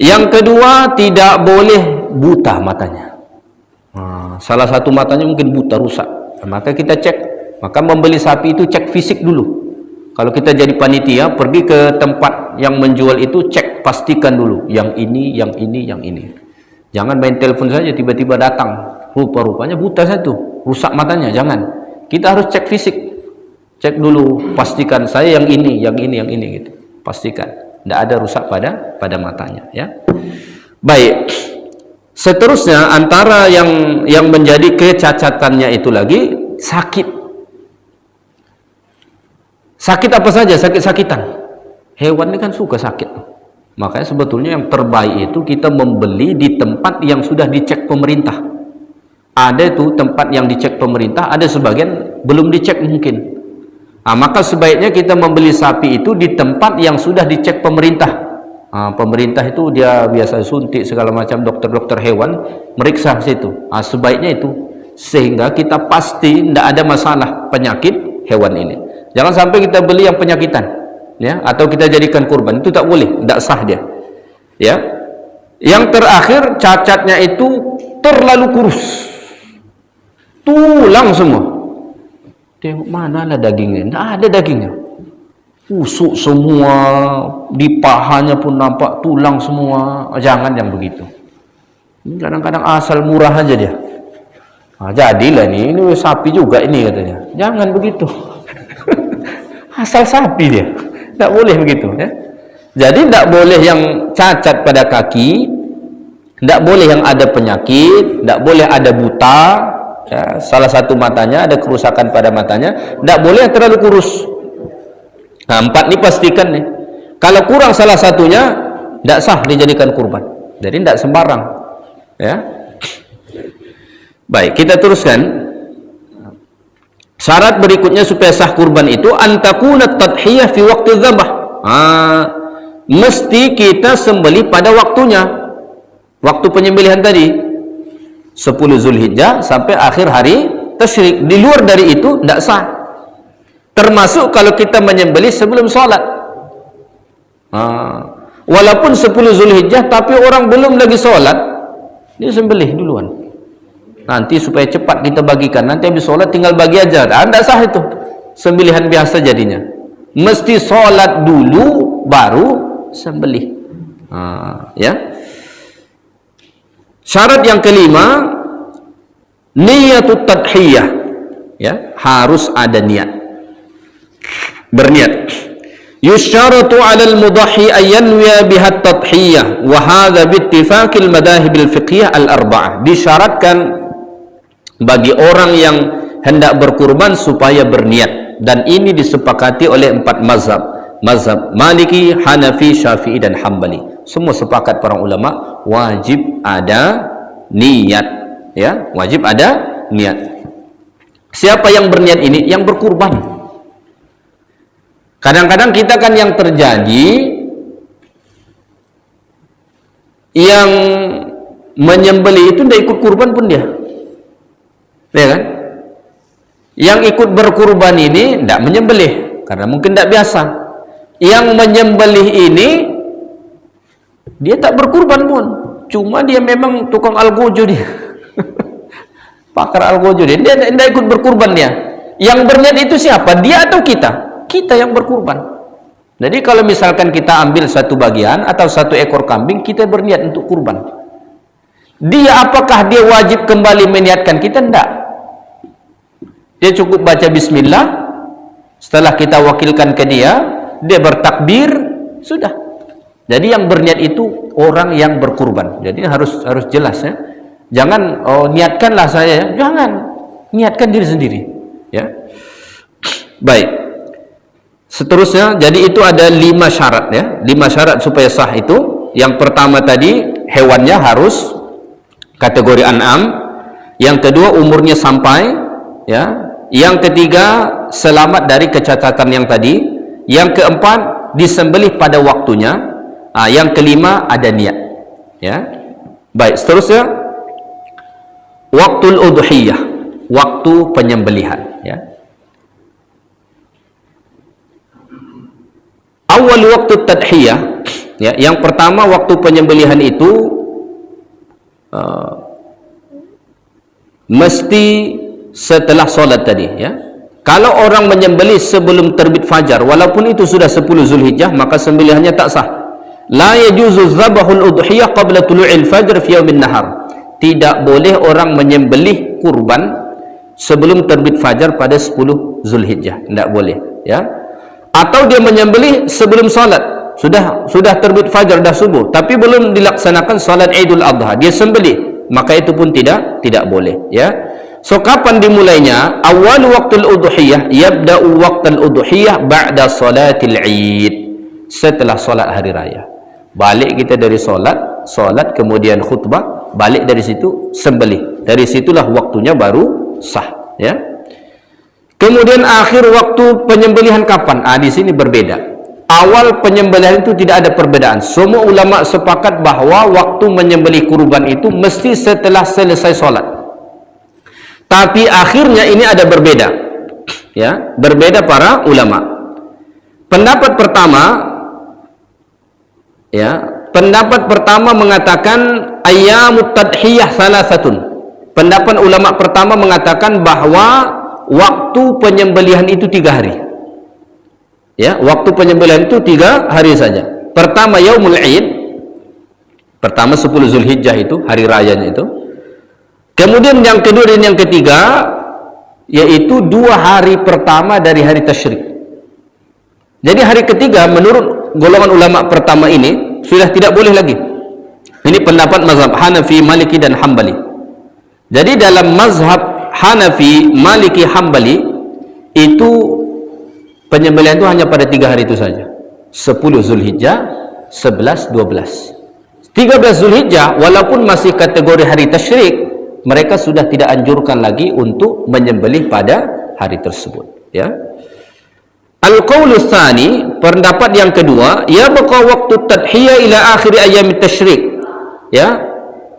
Yang kedua, tidak boleh buta matanya. Salah satu matanya mungkin buta, rusak. Maka kita cek. Maka membeli sapi itu cek fisik dulu. Kalau kita jadi panitia, pergi ke tempat yang menjual itu, cek, pastikan dulu. Yang ini, yang ini, yang ini. Jangan main telepon saja, tiba-tiba datang. Rupa-rupanya buta satu, rusak matanya, jangan. Kita harus cek fisik. Cek dulu, pastikan saya yang ini, yang ini, yang ini gitu. Pastikan tidak ada rusak pada matanya, ya. Baik. Seterusnya antara yang menjadi kecacatannya itu lagi sakit. Sakit apa saja? Sakit-sakitan. Hewan ini kan suka sakit. Makanya sebetulnya yang terbaik itu kita membeli di tempat yang sudah dicek pemerintah. Ada itu tempat yang dicek pemerintah, ada sebagian belum dicek mungkin. Maka sebaiknya kita membeli sapi itu di tempat yang sudah dicek pemerintah. Pemerintah itu dia biasa suntik segala macam, dokter-dokter hewan meriksa situ. Sebaiknya itu, sehingga kita pasti tidak ada masalah penyakit hewan ini. Jangan sampai kita beli yang penyakitan, ya, atau kita jadikan kurban, itu tak boleh, tidak sah dia. Ya. Yang terakhir, cacatnya itu terlalu kurus, tulang semua. Tengok mana lah dagingnya, tidak ada dagingnya, usuk semua, di pahanya pun nampak tulang semua. Jangan yang begitu. Kadang-kadang asal murah aja dia. Jadilah ini sapi juga ini katanya. Jangan begitu. Asal sapi dia, tidak boleh begitu. Ya. Jadi tidak boleh yang cacat pada kaki, tidak boleh yang ada penyakit, tidak boleh ada buta. Ya, salah satu matanya ada kerusakan pada matanya, tidak boleh yang terlalu kurus. 4 ini pastikan nih. Kalau kurang salah satunya, tidak sah dijadikan kurban. Jadi tidak sembarang. Ya. Baik, kita teruskan. Syarat berikutnya supaya sah kurban itu antakuna tadhiyah fi waqti dzabh. Mesti kita sembelih pada waktunya. Waktu penyembelihan tadi 10 Zulhijjah sampai akhir hari tasyrik. Di luar dari itu tidak sah. Termasuk kalau kita menyembelih sebelum salat. Walaupun 10 Zulhijjah tapi orang belum lagi salat, dia sembelih duluan. Nanti supaya cepat kita bagikan, nanti habis sholat tinggal bagi aja. Tidak sah itu, sembelihan biasa jadinya. Mesti sholat dulu baru sembelih. Ya. Syarat yang kelima, niyatut tadhiyah. Ya, harus ada niat, berniat. Yusyaratu 'ala al-mudahhi an yanwiya biha at-tadhiyah wa hadha bi ittifaqil madahib al-fiqhiyah al-arba'ah. Disyaratkan bagi orang yang hendak berkurban supaya berniat, dan ini disepakati oleh 4 mazhab. Mazhab Maliki, Hanafi, Syafi'i dan Hambali. Semua sepakat para ulama wajib ada niat, ya, wajib ada niat. Siapa yang berniat ini? Yang berkurban. Kadang-kadang kita kan yang terjadi, yang menyembelih itu tidak ikut kurban pun dia, ya kan? Yang ikut berkurban ini tidak menyembelih karena mungkin tidak biasa. Yang menyembelih ini dia tak berkurban pun, cuma dia memang tukang algojo dia. Pakar algojo dia tidak ikut berkurban dia. Yang berniat itu siapa? Dia atau kita? Kita yang berkurban. Jadi kalau misalkan kita ambil satu bagian atau satu ekor kambing, kita berniat untuk kurban. Dia apakah dia wajib kembali meniatkan kita? Tidak. Dia cukup baca bismillah, setelah kita wakilkan ke dia, dia bertakbir, sudah. Jadi yang berniat itu orang yang berkurban. Jadi harus jelas, ya. Jangan niatkanlah saya, jangan. Niatkan diri sendiri, ya. Baik. Seterusnya, jadi itu ada 5 syarat, ya. 5 syarat supaya sah itu. Yang pertama tadi, hewannya harus kategori an'am. Yang kedua, umurnya sampai, ya. Yang ketiga, selamat dari kecacatan yang tadi. Yang keempat, disembelih pada waktunya. Yang kelima, ada niat, ya. Baik, seterusnya, waktul udhiyah, waktu penyembelihan, ya. Awal waktu tadhiyah, ya, yang pertama waktu penyembelihan itu mesti setelah solat tadi, ya. Kalau orang menyembelih sebelum terbit fajar, walaupun itu sudah 10 Zulhijjah, maka sembelihannya tak sah. La yajuzu dzabhul udhiyah qabla tulu'il fajr fi yaumin nahar. Tidak boleh orang menyembelih kurban sebelum terbit fajar pada 10 Zulhijjah, tidak boleh, ya. Atau dia menyembelih sebelum salat, sudah terbit fajar, dah subuh, tapi belum dilaksanakan salat Idul Adha, dia sembelih, maka itu pun tidak boleh, ya. So kapan dimulainya? Awal waqtul udhiyah, yabda'u waqtul udhiyah ba'da salatil Id, setelah salat hari raya. Balik kita dari salat kemudian khutbah, balik dari situ sembelih, dari situlah waktunya baru sah, ya. Kemudian akhir waktu penyembelihan kapan? Di sini berbeda. Awal penyembelihan itu tidak ada perbedaan. Semua ulama sepakat bahwa waktu menyembelih kurban itu mesti setelah selesai sholat. Tapi akhirnya ini ada berbeda, ya, berbeda para ulama. Pendapat pertama, ya, pendapat pertama mengatakan ayyamut tadhiyah salasatun. Pendapat ulama pertama mengatakan bahwa waktu penyembelihan itu 3 hari, ya. Waktu penyembelihan itu 3 hari saja. Pertama yaumul Id, pertama 10 Zulhijjah itu hari rayanya itu. Kemudian yang kedua dan yang ketiga yaitu 2 hari pertama dari hari tasyrik. Jadi hari ketiga menurut golongan ulama pertama ini sudah tidak boleh lagi. Ini pendapat mazhab Hanafi, Maliki dan Hambali. Jadi dalam mazhab Hanafi, Maliki, Hambali itu penyembelihan itu hanya pada 3 hari itu saja, 10 Zulhijjah, 11, 12. 13 Zulhijjah walaupun masih kategori hari tasyrik, mereka sudah tidak anjurkan lagi untuk menyembelih pada hari tersebut, ya. Al-qaulu tsani, pendapat yang kedua, ya baqa waktu tadhiyah ila akhir ayyam tasyrik, ya,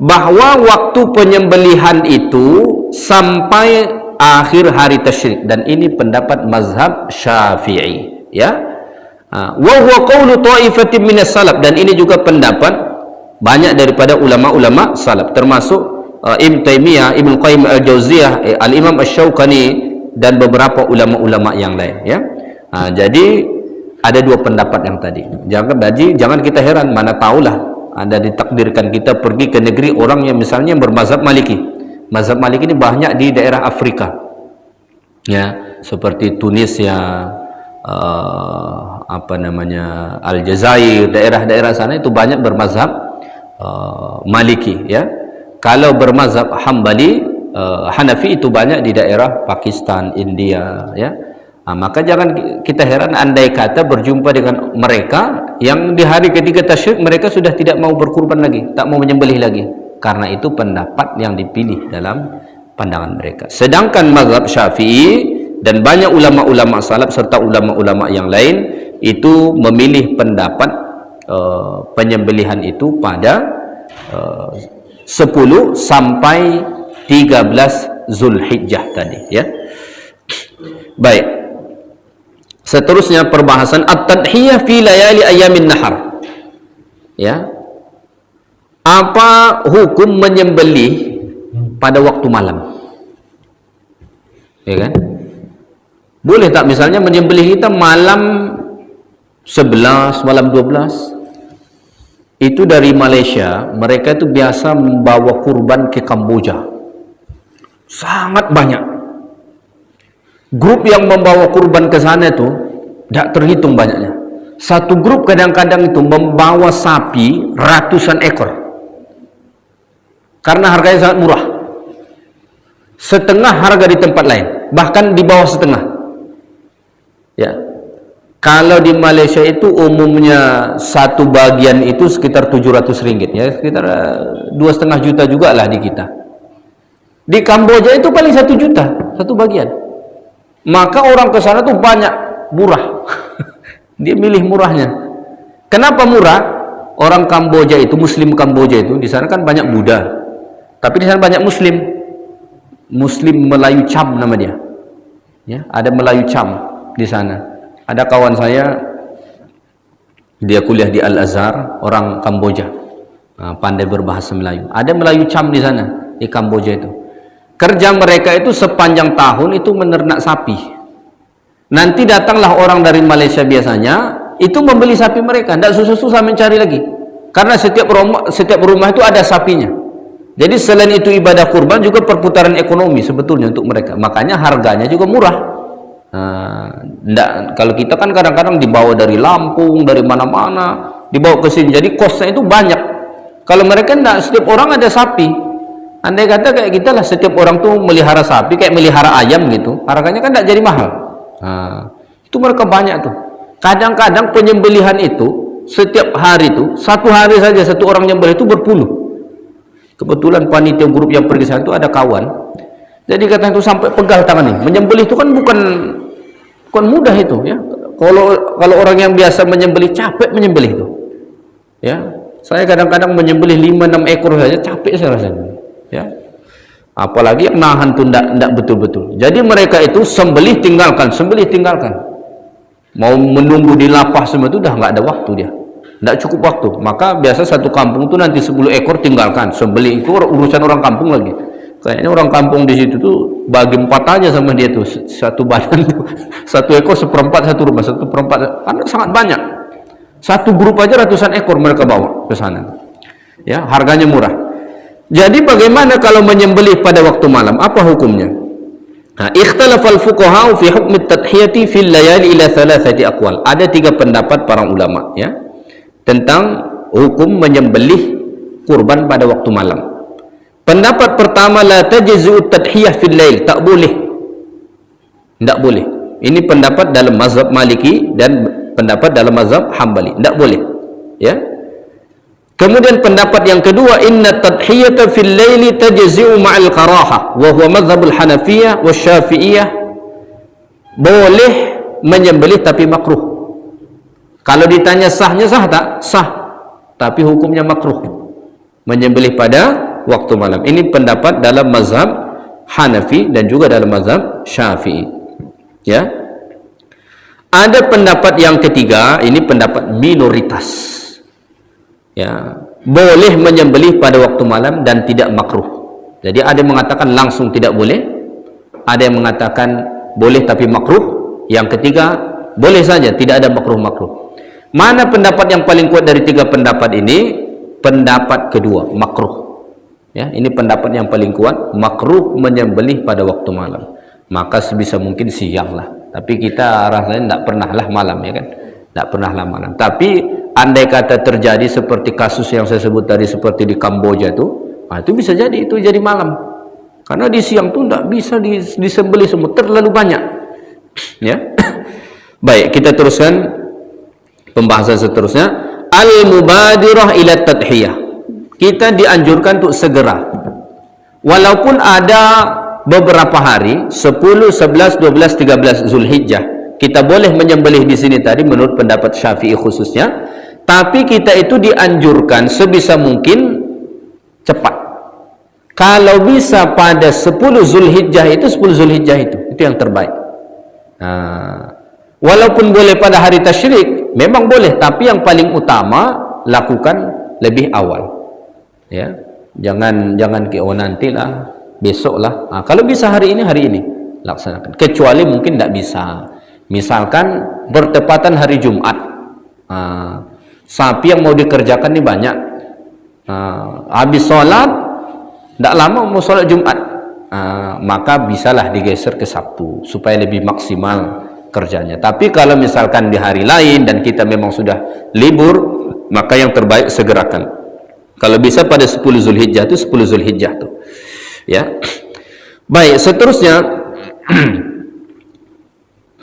bahwa waktu penyembelihan itu sampai akhir hari tasyrik, dan ini pendapat mazhab Syafi'i, ya. Wa huwa qaulu ta'ifatin minas salaf, dan ini juga pendapat banyak daripada ulama-ulama salaf, termasuk Ibn Taimiyah, Ibn Qayyim al-Jauziyah, Al-Imam Asy-Syaukani, dan beberapa ulama-ulama yang lain, ya. Jadi ada dua pendapat yang tadi. Jangan kita heran, mana tahulah ada ditakdirkan kita pergi ke negeri orang yang misalnya bermazhab Maliki. Mazhab Maliki ini banyak di daerah Afrika, ya, seperti Tunisia, Aljazair, daerah-daerah sana itu banyak bermazhab Maliki, ya. Kalau bermazhab Hambali, Hanafi itu banyak di daerah Pakistan, India, ya. Maka jangan kita heran andai kata berjumpa dengan mereka yang di hari ketiga tasyrik mereka sudah tidak mau berkurban lagi, tak mau menyembelih lagi, karena itu pendapat yang dipilih dalam pandangan mereka. Sedangkan mazhab Syafi'i dan banyak ulama-ulama salaf serta ulama-ulama yang lain itu memilih pendapat penyembelihan itu pada 10 sampai 13 Zulhijjah tadi, ya. Baik. Seterusnya perbahasan at-tadhiyah fi layali ayamin nahar, ya. Apa hukum menyembelih pada waktu malam, ya kan? Boleh tak misalnya menyembelih kita malam 11, malam 12? Itu dari Malaysia, mereka itu biasa membawa kurban ke Kamboja, sangat banyak. Grup yang membawa kurban ke sana itu tidak terhitung banyaknya. Satu grup kadang-kadang itu membawa sapi ratusan ekor, karena harganya sangat murah, setengah harga di tempat lain, bahkan di bawah setengah, ya. Kalau di Malaysia itu umumnya satu bagian itu sekitar 700 ringgit, ya, sekitar 2,5 juta juga lah di kita. Di Kamboja itu paling 1 juta satu bagian. Maka orang ke sana tuh banyak, murah. Dia milih murahnya. Kenapa murah? Orang Kamboja itu, Muslim Kamboja itu, di sana kan banyak Buddha, tapi di sana banyak Muslim. Muslim Melayu Cham nama dia, ya. Ada Melayu Cham di sana. Ada kawan saya, dia kuliah di Al-Azhar, orang Kamboja, pandai berbahasa Melayu. Ada Melayu Cham di sana, di Kamboja itu. Kerja mereka itu sepanjang tahun itu menernak sapi. Nanti datanglah orang dari Malaysia biasanya, itu membeli sapi mereka, tidak susah-susah mencari lagi, karena setiap rumah itu ada sapinya. Jadi selain itu ibadah kurban juga perputaran ekonomi sebetulnya untuk mereka, makanya harganya juga murah. Kalau kita kan kadang-kadang dibawa dari Lampung, dari mana-mana, dibawa ke sini, jadi kosnya itu banyak. Kalau mereka tidak, setiap orang ada sapi. Andai kata kayak kita lah, setiap orang tuh melihara sapi kayak melihara ayam gitu, harganya kan tidak jadi mahal. Itu mereka banyak tuh. Kadang-kadang penyembelihan itu setiap hari itu, satu hari saja satu orang nyembelih itu berpuluh. Kebetulan panitia grup yang pergi sana itu ada kawan, jadi katanya itu sampai pegal tangan nih. Menyembelih itu kan bukan mudah itu, ya. Kalau orang yang biasa menyembelih capek menyembelih itu, ya. Saya kadang-kadang menyembelih 5-6 ekor saja capek saya rasanya, ya. Apalagi yang nahan tuh tidak betul-betul. Jadi mereka itu sembelih tinggalkan. Mau menunggu di lapas semua itu dah nggak ada waktu dia. Tidak cukup waktu. Maka biasa satu kampung tuh nanti 10 ekor tinggalkan. Sembelih itu urusan orang kampung lagi. Kayaknya orang kampung di situ tuh bagi 4 aja sama dia tuh, satu badan tuh. Satu ekor 1/4 satu rumah, 1/4. Kan sangat banyak. Satu grup aja ratusan ekor mereka bawa ke sana. Ya, harganya murah. Jadi bagaimana kalau menyembelih pada waktu malam? Apa hukumnya? Ikhtalafal fuqaha fi hukm at-tadhiyati fil layali ila 3 aqwal. Ada 3 pendapat para ulama, ya, tentang hukum menyembelih kurban pada waktu malam. Pendapat pertama, la tajzu at-tadhiyah fil lail, tak boleh. Tidak boleh. Ini pendapat dalam mazhab Maliki dan pendapat dalam mazhab Hambali. Tidak boleh, ya. Kemudian pendapat yang kedua, inna tadhiyata fil laili tajzi'u ma'al karahah, wa huwa madhhabul Hanafiyah wa Syafi'iyah. Boleh menyembelih tapi makruh. Kalau ditanya sahnya, sah tak? Sah, tapi hukumnya makruh menyembelih pada waktu malam. Ini pendapat dalam mazhab Hanafi dan juga dalam mazhab Syafi'i. Ya. Ada pendapat yang ketiga, ini pendapat minoritas. Ya, boleh menyembelih pada waktu malam dan tidak makruh. Jadi ada yang mengatakan langsung tidak boleh, ada yang mengatakan boleh tapi makruh, yang ketiga boleh saja, tidak ada makruh-makruh. Mana pendapat yang paling kuat dari tiga pendapat ini? Pendapat kedua, makruh. Ya, ini pendapat yang paling kuat, makruh menyembelih pada waktu malam. Maka sebisa mungkin siang lah. Tapi kita rasanya tidak pernahlah malam, ya kan? Tidak pernahlah malam. Tapi andai kata terjadi seperti kasus yang saya sebut tadi, seperti di Kamboja itu bisa jadi itu jadi malam. Karena di siang itu tidak bisa disembelih semua, terlalu banyak. Ya. Baik, kita teruskan pembahasan seterusnya. Al-mubadirah ila tadhiyah. Kita dianjurkan untuk segera. Walaupun ada beberapa hari, 10, 11, 12, 13 Zulhijjah, kita boleh menyembelih di sini tadi menurut pendapat Syafi'i khususnya, tapi kita itu dianjurkan sebisa mungkin cepat. Kalau bisa pada 10 Zulhijjah itu, 10 Zulhijjah itu yang terbaik. Walaupun boleh pada hari tasyrik, memang boleh, tapi yang paling utama lakukan lebih awal. Ya, jangan nantilah, besoklah. Kalau bisa hari ini laksanakan. Kecuali mungkin tidak bisa. Misalkan bertepatan hari Jumat, sapi yang mau dikerjakan ini banyak, habis sholat tidak lama mau sholat Jumat, maka bisalah digeser ke Sabtu supaya lebih maksimal kerjanya. Tapi kalau misalkan di hari lain dan kita memang sudah libur, maka yang terbaik segerakan. Kalau bisa pada 10 Zulhijjah itu 10 Zulhijjah tuh. Ya. Baik, seterusnya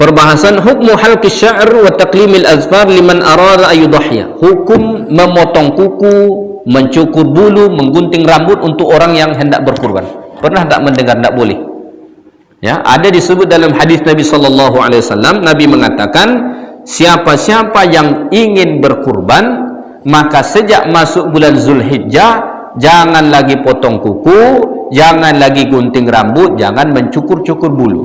perbahasan hukmu halqi sya'r wa taqlimil azfar liman arada ayudhhiya. Hukum memotong kuku, mencukur bulu, menggunting rambut untuk orang yang hendak berkurban. Pernah tak mendengar tak boleh? Ya, ada disebut dalam hadis Nabi sallallahu alaihi wasallam, Nabi mengatakan, siapa-siapa yang ingin berkurban, maka sejak masuk bulan Zulhijjah jangan lagi potong kuku, jangan lagi gunting rambut, jangan mencukur-cukur bulu.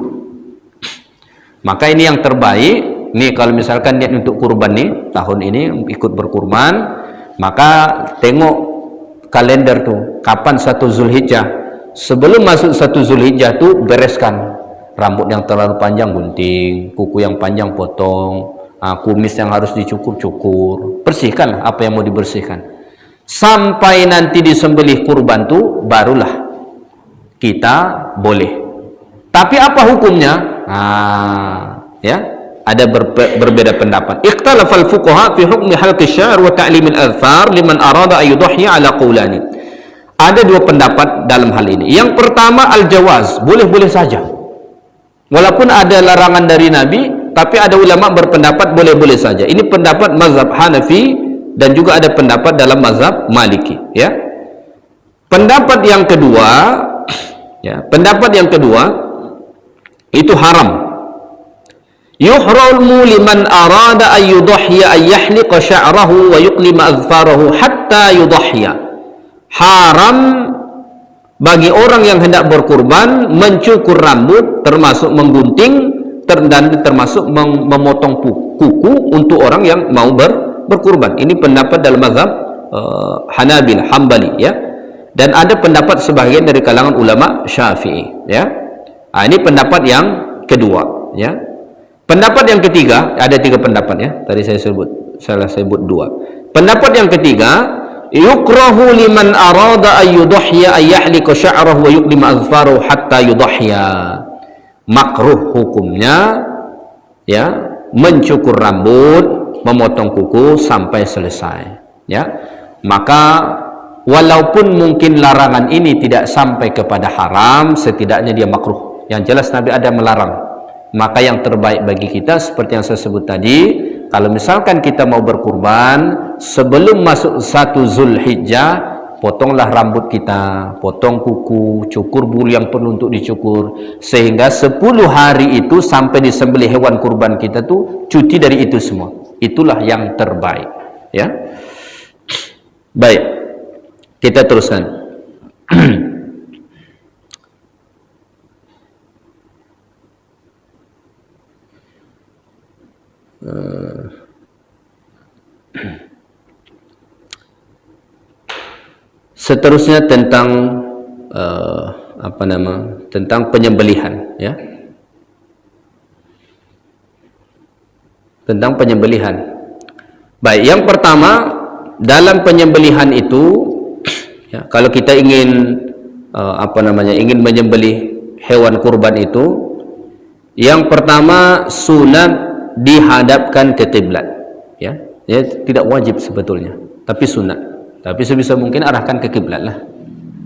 Maka ini yang terbaik. Nih kalau misalkan niat untuk kurban nih tahun ini ikut berkurban, maka tengok kalender tuh kapan 1 Zulhijjah. Sebelum masuk 1 Zulhijjah tuh bereskan rambut yang terlalu panjang gunting, kuku yang panjang potong, kumis yang harus dicukur-cukur, bersihkan apa yang mau dibersihkan. Sampai nanti disembelih kurban tuh barulah kita boleh. Tapi apa hukumnya? Ya, ada berbeda pendapat. Ikhtalafal fuqaha fi hukmi halqi sya'r wa ta'limil adfar liman arada ayudhhiya ala qawlani. Ada dua pendapat dalam hal ini. Yang pertama al-jawaz, boleh-boleh saja. Walaupun ada larangan dari Nabi, tapi ada ulama berpendapat boleh-boleh saja. Ini pendapat mazhab Hanafi dan juga ada pendapat dalam mazhab Maliki, ya. Pendapat yang kedua, ya, pendapat yang kedua itu haram. Yuhramu liman arada ay yudhhiya ay yahliqa sya'rahu wa yuqlima azfarahu hatta yudhhiya. Haram bagi orang yang hendak berkurban mencukur rambut, termasuk menggunting dan termasuk memotong kuku untuk orang yang mau berkurban. Ini pendapat dalam mazhab Hanabil, Hambali, ya. Dan ada pendapat sebagian dari kalangan ulama Syafi'i, ya. Ini pendapat yang kedua, ya. Pendapat yang ketiga, ada 3 pendapat, ya. Tadi saya sebut 2. Pendapat yang ketiga, yukrahu liman arada ay yudhhiya ay yahlika sya'rahu wa yuqlima azfarahu hatta yudhhiya. Makruh hukumnya, ya, mencukur rambut, memotong kuku sampai selesai, ya. Maka walaupun mungkin larangan ini tidak sampai kepada haram, setidaknya dia makruh. Yang jelas Nabi ada melarang. Maka yang terbaik bagi kita seperti yang saya sebut tadi, kalau misalkan kita mau berkurban sebelum masuk 1 Zulhijjah, potonglah rambut kita, potong kuku, cukur bulu yang perlu untuk dicukur, sehingga 10 hari itu sampai disembelih hewan kurban kita tuh cuti dari itu semua. Itulah yang terbaik, ya. Baik, kita teruskan. Seterusnya tentang tentang penyembelihan, ya. Tentang penyembelihan. Baik, yang pertama dalam penyembelihan itu, ya, kalau kita ingin ingin menyembelih hewan kurban itu, yang pertama sunat dihadapkan ke kiblat, ya. Ya, tidak wajib sebetulnya, tapi sunat. Tapi sebisa mungkin arahkan ke kiblat lah,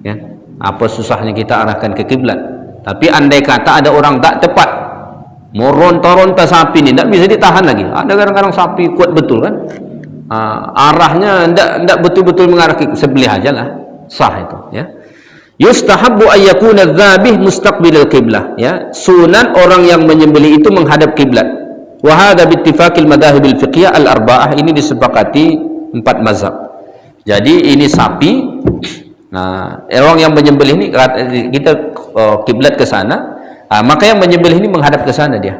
ya. Apa susahnya kita arahkan ke kiblat? Tapi andai kata ada orang tak tepat, mau ronta-ronta sapi ni, tak bisa ditahan lagi. Ada kadang-kadang sapi kuat betul kan, arahnya tidak betul-betul mengarah ke sembelih aja lah, sah itu, ya. Yustahabbu ayyakuna dzabih mustaqbilal qiblah, ya. Sunat orang yang menyembelih itu menghadap kiblat. Wa hadza bittifaqil madhahibil fiqhiyah al-arba'ah, ini disepakati 4 mazhab. Jadi ini sapi, nah, orang yang menyembelih ini kita kiblat ke sana, maka yang menyembelih ini menghadap ke sana dia.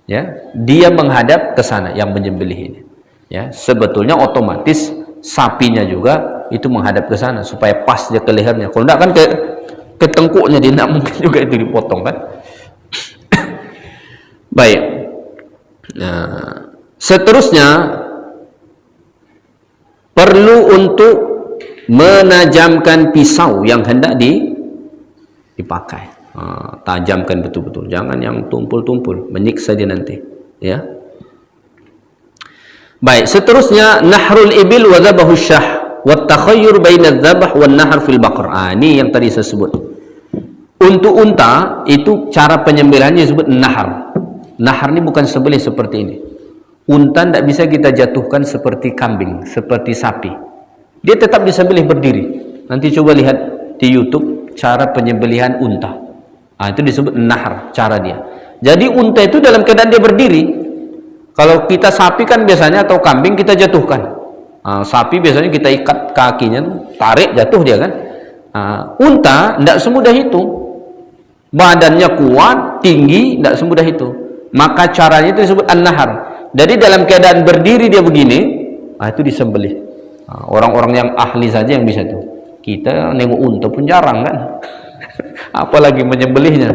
Ya, dia menghadap ke sana yang menyembelih ini. Ya, sebetulnya otomatis sapinya juga itu menghadap ke sana supaya pas dia ke lehernya. Kalau enggak kan ke tengkuknya dia, enggak mungkin juga itu dipotong kan. Baik. Nah, seterusnya perlu untuk menajamkan pisau yang hendak dipakai. Tajamkan betul-betul, jangan yang tumpul-tumpul, menyiksa dia nanti, ya. Baik, seterusnya nahrul ibil wa dzabahus syah wa takhayyur baina dzabh wan nahr fil baqar. Ini yang tadi saya sebut. Untuk unta itu cara penyembelihannya disebut nahar. Nahar ini bukan sembelih seperti ini. Unta tidak bisa kita jatuhkan seperti kambing, seperti sapi. Dia tetap disembelih berdiri. Nanti coba lihat di YouTube cara penyembelihan unta. Itu disebut nahar cara dia. Jadi unta itu dalam keadaan dia berdiri. Kalau kita sapi kan biasanya, atau kambing kita jatuhkan. Sapi biasanya kita ikat kakinya, tarik jatuh dia kan. Unta tidak semudah itu. Badannya kuat, tinggi, tidak semudah itu. Maka caranya itu disebut an-nahar. Jadi dalam keadaan berdiri dia begini, itu disembelih. Orang-orang yang ahli saja yang bisa itu. Kita nengok unta pun jarang kan. Apalagi menyembelihnya.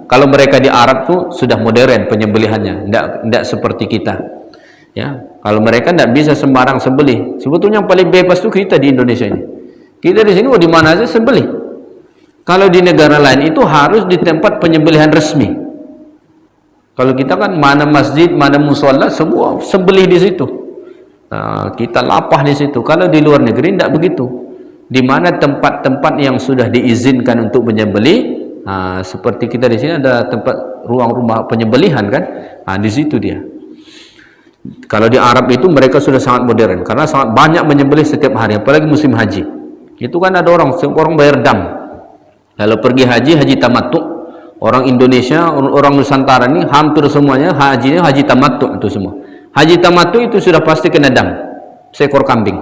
Kalau mereka di Arab tuh sudah modern penyembelihannya, tidak seperti kita. Ya, kalau mereka tidak bisa sembarang sembelih. Sebetulnya yang paling bebas tuh kita di Indonesia ini. Kita di sini di mana aja sembelih. Kalau di negara lain itu harus di tempat penyembelihan resmi. Kalau kita kan mana masjid, mana musola, semua sembelih di situ. Kita lapah di situ. Kalau di luar negeri tidak begitu. Di mana tempat-tempat yang sudah diizinkan untuk menyembelih, seperti kita di sini ada tempat ruang rumah penyembelihan kan, di situ dia. Kalau di Arab itu mereka sudah sangat modern karena sangat banyak menyembelih setiap hari, apalagi musim haji. Itu kan ada orang bayar dam. Kalau pergi haji tamattu, orang Indonesia, orang Nusantara ini hampir semuanya hajinya haji tamattu itu semua. Haji tamattu itu sudah pasti kena dam, seekor kambing.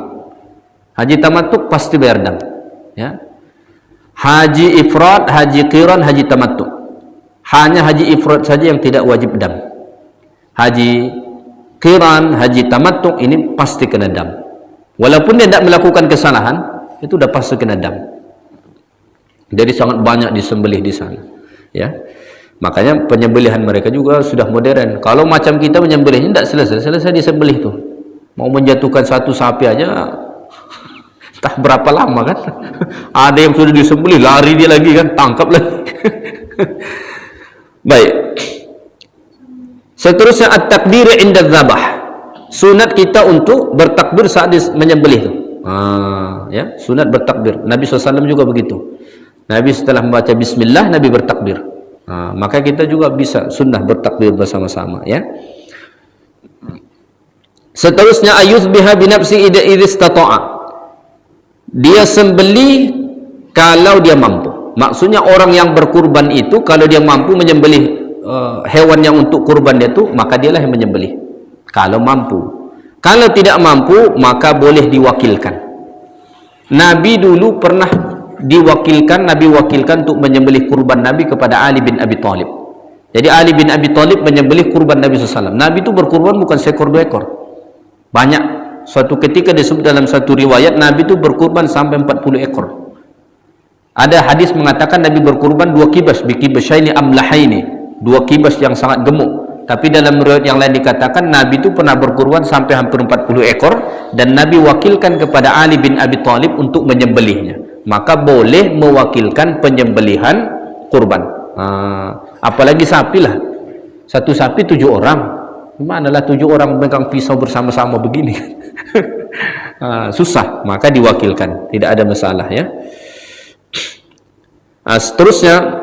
Haji tamattu pasti bayar dam, ya. Haji ifrad, haji qiran, haji tamattu. Hanya haji ifrad saja yang tidak wajib dam. Haji qiran, haji tamattu ini pasti kena dam. Walaupun dia tidak melakukan kesalahan, itu sudah pasti kena dam. Jadi sangat banyak disembelih di sana, ya. Makanya penyembelihan mereka juga sudah modern. Kalau macam kita menyembelih tidak selesai disembelih tuh. Mau menjatuhkan satu sapi aja entah berapa lama kan. Ada yang sudah disembelih lari dia lagi kan, tangkap lagi. Baik. Seterusnya at-takbir inda dzabah. Sunat kita untuk bertakbir saat menyembelih tuh. Ya, sunat bertakbir. Nabi SAW juga begitu. Nabi setelah membaca bismillah, Nabi bertakbir. Maka kita juga bisa sunnah bertakbir bersama-sama, ya. Seterusnya ayuzbiha binafsi idza istata'a. Dia sembelih kalau dia mampu. Maksudnya orang yang berkurban itu kalau dia mampu menyembelih hewan yang untuk kurban dia tu, maka dialah yang menyembelih. Kalau mampu. Kalau tidak mampu, maka boleh diwakilkan. Nabi dulu pernah Nabi wakilkan untuk menyembelih kurban Nabi kepada Ali bin Abi Thalib. Jadi Ali bin Abi Thalib menyembelih kurban Nabi SAW. Nabi itu berkurban bukan seekor dua ekor, banyak. Suatu ketika disebut dalam satu riwayat Nabi itu berkurban sampai 40 ekor. Ada hadis mengatakan Nabi berkurban 2 kibas, bikibasyaini amlahaini, 2 kibas yang sangat gemuk. Tapi dalam riwayat yang lain dikatakan Nabi itu pernah berkurban sampai hampir 40 ekor dan Nabi wakilkan kepada Ali bin Abi Thalib untuk menyembelihnya. Maka boleh mewakilkan penyembelihan kurban. Apalagi sapi lah. Satu sapi 7 orang. Manalah 7 orang memegang pisau bersama-sama begini. Susah. Maka diwakilkan. Tidak ada masalah, ya. Seterusnya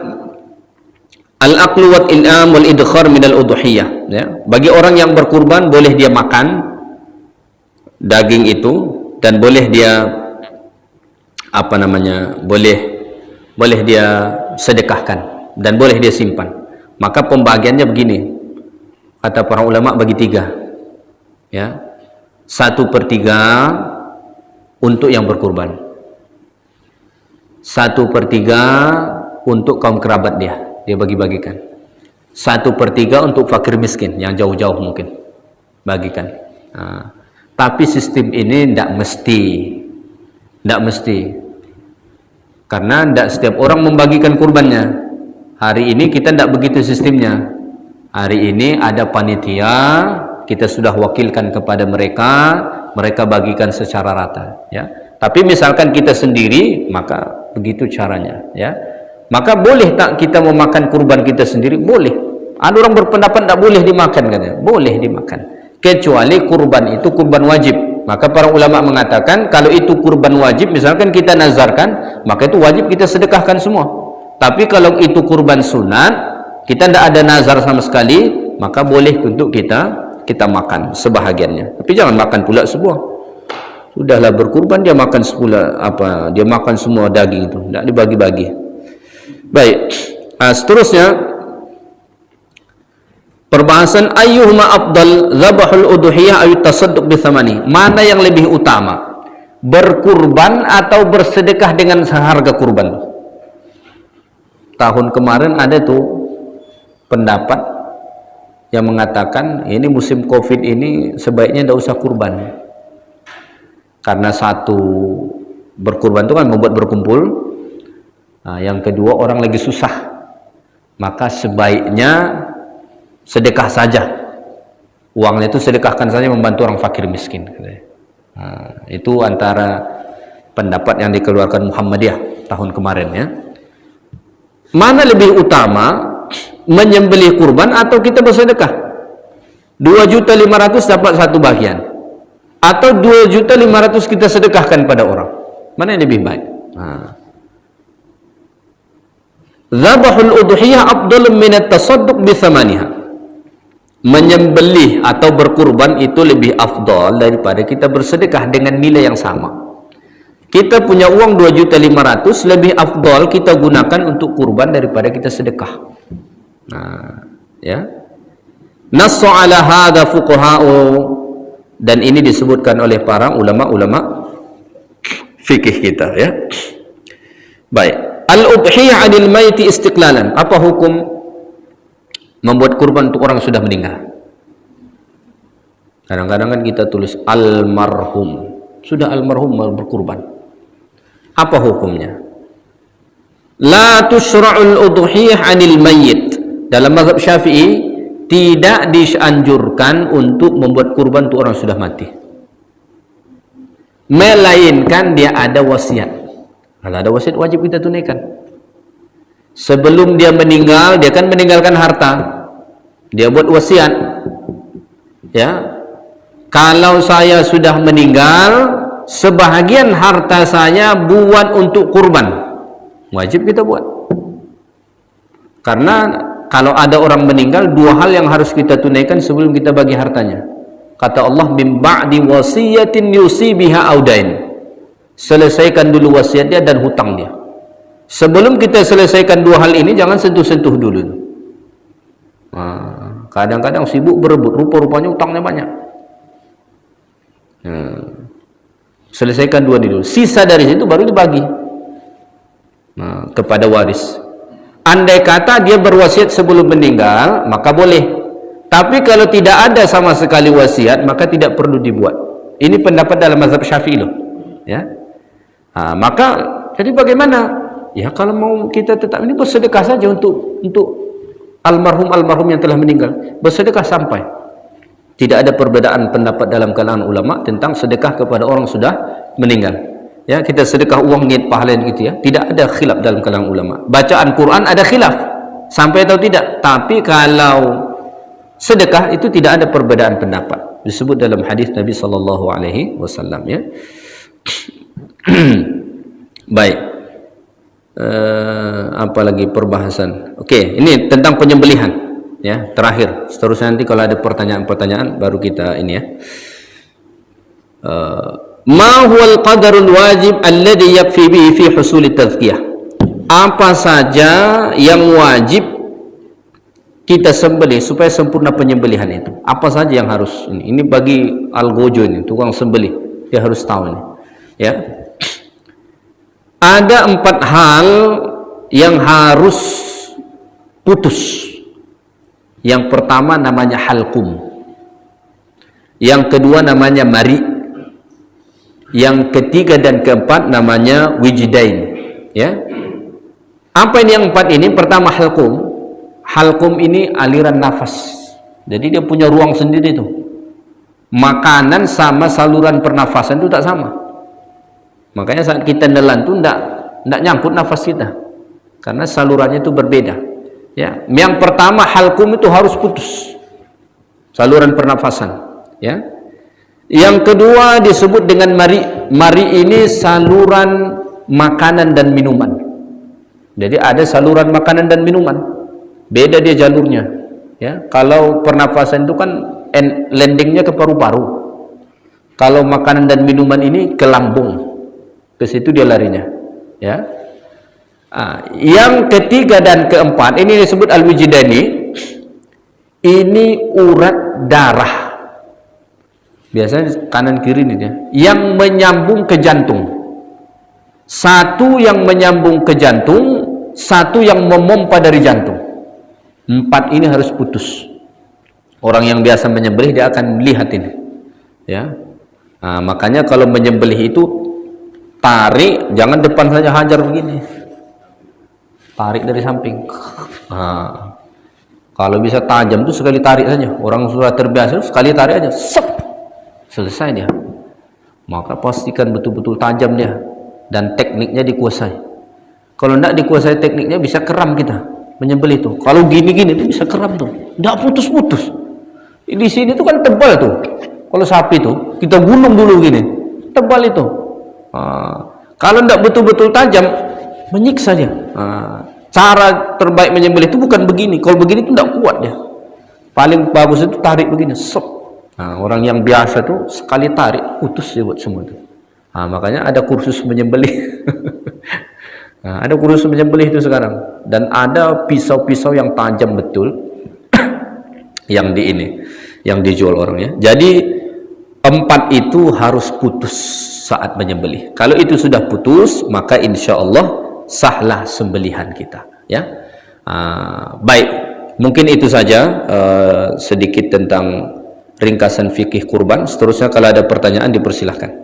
al-aqlu wal in'am wal idkhar min al-udhiyah, ya. Bagi orang yang berkurban boleh dia makan daging itu dan boleh dia boleh dia sedekahkan dan boleh dia simpan. Maka pembagiannya begini, kata para ulama, bagi 3, ya. 1/3 untuk yang berkurban, 1/3 untuk kaum kerabat dia bagi-bagikan, 1/3 untuk fakir miskin yang jauh-jauh mungkin bagikan. Tapi sistem ini tidak mesti, karena tidak setiap orang membagikan kurbannya. Hari ini kita tidak begitu sistemnya. Hari ini ada panitia, kita sudah wakilkan kepada mereka bagikan secara rata, ya. Tapi misalkan kita sendiri, maka begitu caranya, ya. Maka boleh tak kita memakan kurban kita sendiri? Boleh. Ada orang berpendapat tak boleh dimakan, katanya. Boleh dimakan, kecuali kurban itu kurban wajib. Maka para ulama mengatakan kalau itu kurban wajib, misalkan kita nazarkan, maka itu wajib kita sedekahkan semua. Tapi kalau itu kurban sunat, kita tidak ada nazar sama sekali, maka boleh untuk kita makan sebahagiannya. Tapi jangan makan pula semua. Sudahlah berkurban dia makan dia makan semua daging itu, tidak dibagi-bagi. Baik. Seterusnya perbahasan ayyuhuma afdal, dzabhul udhiyah aw tasadduq bi thamani. Mana yang lebih utama? Berkurban atau bersedekah dengan seharga kurban? Tahun kemarin ada tuh pendapat yang mengatakan ini musim Covid ini sebaiknya tidak usah kurban. Karena satu, berkurban itu kan membuat berkumpul. Yang kedua, orang lagi susah. Maka sebaiknya sedekah saja. Uangnya itu sedekahkan saja, membantu orang fakir miskin. Itu antara pendapat yang dikeluarkan Muhammadiyah tahun kemarin, ya. Mana lebih utama, menyembelih kurban atau kita bersedekah? 2.500.000 dapat satu bagian, atau 2.500.000 kita sedekahkan pada orang? Mana yang lebih baik? Dzabhul udhiyah afdal min at-tasadduq bi thamaniha. Menyembelih atau berkurban itu lebih afdal daripada kita bersedekah dengan nilai yang sama. Kita punya uang 2.500.000, lebih afdal kita gunakan untuk kurban daripada kita sedekah. Ya. Nassu ala hadza fuqaha'u, dan ini disebutkan oleh para ulama-ulama fikih kita, ya. Baik. Al-udhiyah 'anil maiti istiqlalan. Apa hukum membuat kurban untuk orang sudah meninggal? Kadang-kadang kan kita tulis almarhum, sudah almarhum berkurban. Apa hukumnya? La tushra'ul udhiyah 'anil mayyit. Dalam mazhab Syafi'i tidak dianjurkan untuk membuat kurban untuk orang sudah mati, melainkan dia ada wasiat. Kalau ada wasiat wajib kita tunaikan. Sebelum dia meninggal, dia kan meninggalkan harta, dia buat wasiat, ya. Kalau saya sudah meninggal, sebahagian harta saya buat untuk kurban, wajib kita buat. Karena kalau ada orang meninggal, dua hal yang harus kita tunaikan sebelum kita bagi hartanya. Kata Allah, min ba'di wasiyatin yusi biha audain. Selesaikan dulu wasiat dia dan hutang dia. Sebelum kita selesaikan dua hal ini, jangan sentuh-sentuh dulu. Kadang-kadang sibuk berebut, rupa-rupanya hutangnya banyak. Selesaikan dua dulu, sisa dari situ baru dibagi kepada waris. Andai kata dia berwasiat sebelum meninggal, maka boleh. Tapi kalau tidak ada sama sekali wasiat, maka tidak perlu dibuat. Ini pendapat dalam mazhab Syafi'i loh. Ya. Maka jadi bagaimana? Ya kalau mau kita tetap ini bersedekah saja untuk almarhum yang telah meninggal. Bersedekah sampai. Tidak ada perbedaan pendapat dalam kalangan ulama tentang sedekah kepada orang sudah meninggal. Ya, kita sedekah uang niat pahala gitu ya. Tidak ada khilaf dalam kalangan ulama. Bacaan Quran ada khilaf sampai atau tidak. Tapi kalau sedekah itu tidak ada perbedaan pendapat. Disebut dalam hadis Nabi sallallahu alaihi wasallam ya. Baik. Apalagi perbahasan. Okey, ini tentang penyembelihan ya, terakhir. Seterusnya nanti kalau ada pertanyaan-pertanyaan baru kita ini ya. Ma huwal qadarul wajib alladhi yakfi bihi fi husul tazkiyah. Apa saja yang wajib kita sembelih supaya sempurna penyembelihan itu? Apa saja yang harus ini bagi algojo ini, tukang sembelih, dia harus tahu ini. Ya. Ada 4 hal yang harus putus. Yang pertama namanya halqum. Yang kedua namanya mari. Yang ketiga dan keempat namanya wijdain. Ya. Apa ini yang 4 ini? Pertama halqum. Halqum ini aliran nafas. Jadi dia punya ruang sendiri tuh. Makanan sama saluran pernafasan itu tak sama. Makanya saat kita nelan tuh enggak nyangkut nafas kita. Karena salurannya itu berbeda. Ya. Yang pertama halqum itu harus putus. Saluran pernafasan, ya. Yang kedua disebut dengan mari. Mari ini saluran makanan dan minuman. Jadi ada saluran makanan dan minuman. Beda dia jalurnya. Ya, kalau pernafasan itu kan landingnya ke paru-paru. Kalau makanan dan minuman ini ke lambung. Ke situ dia larinya. Ya. Yang ketiga dan keempat ini disebut al-wijdani. Ini urat darah. Biasanya kanan kiri ini dia yang menyambung ke jantung. Satu yang menyambung ke jantung, satu yang memompa dari jantung. 4 ini harus putus. Orang yang biasa menyembelih dia akan melihat ini. Ya. Makanya kalau menyembelih itu tarik, jangan depan saja hajar begini. Tarik dari samping. Kalau bisa tajam tuh sekali tarik saja. Orang sudah terbiasa sekali tarik aja. Sep. Selesai dia. Maka pastikan betul-betul tajam dia dan tekniknya dikuasai. Kalau tidak dikuasai tekniknya bisa keram kita menyembelih itu. Kalau gini-gini itu bisa keram tuh, tidak putus-putus. Di sini tuh kan tebal tuh. Kalau sapi tuh kita gunung dulu gini, tebal itu. Kalau tidak betul-betul tajam, menyiksa dia. Cara terbaik menyembelih itu bukan begini. Kalau begini tuh tidak kuat dia. Paling bagus itu tarik begini, sop. Orang yang biasa tuh sekali tarik putus dia buat semua itu. Makanya ada kursus menyembelih. Ada kursus menyembelih itu sekarang, dan ada pisau-pisau yang tajam betul yang dijual orangnya. Jadi 4 itu harus putus saat menyembelih. Kalau itu sudah putus, maka insya Allah sahlah sembelihan kita. Ya, baik. Mungkin itu saja sedikit tentang ringkasan fikih kurban. Seterusnya kalau ada pertanyaan dipersilahkan.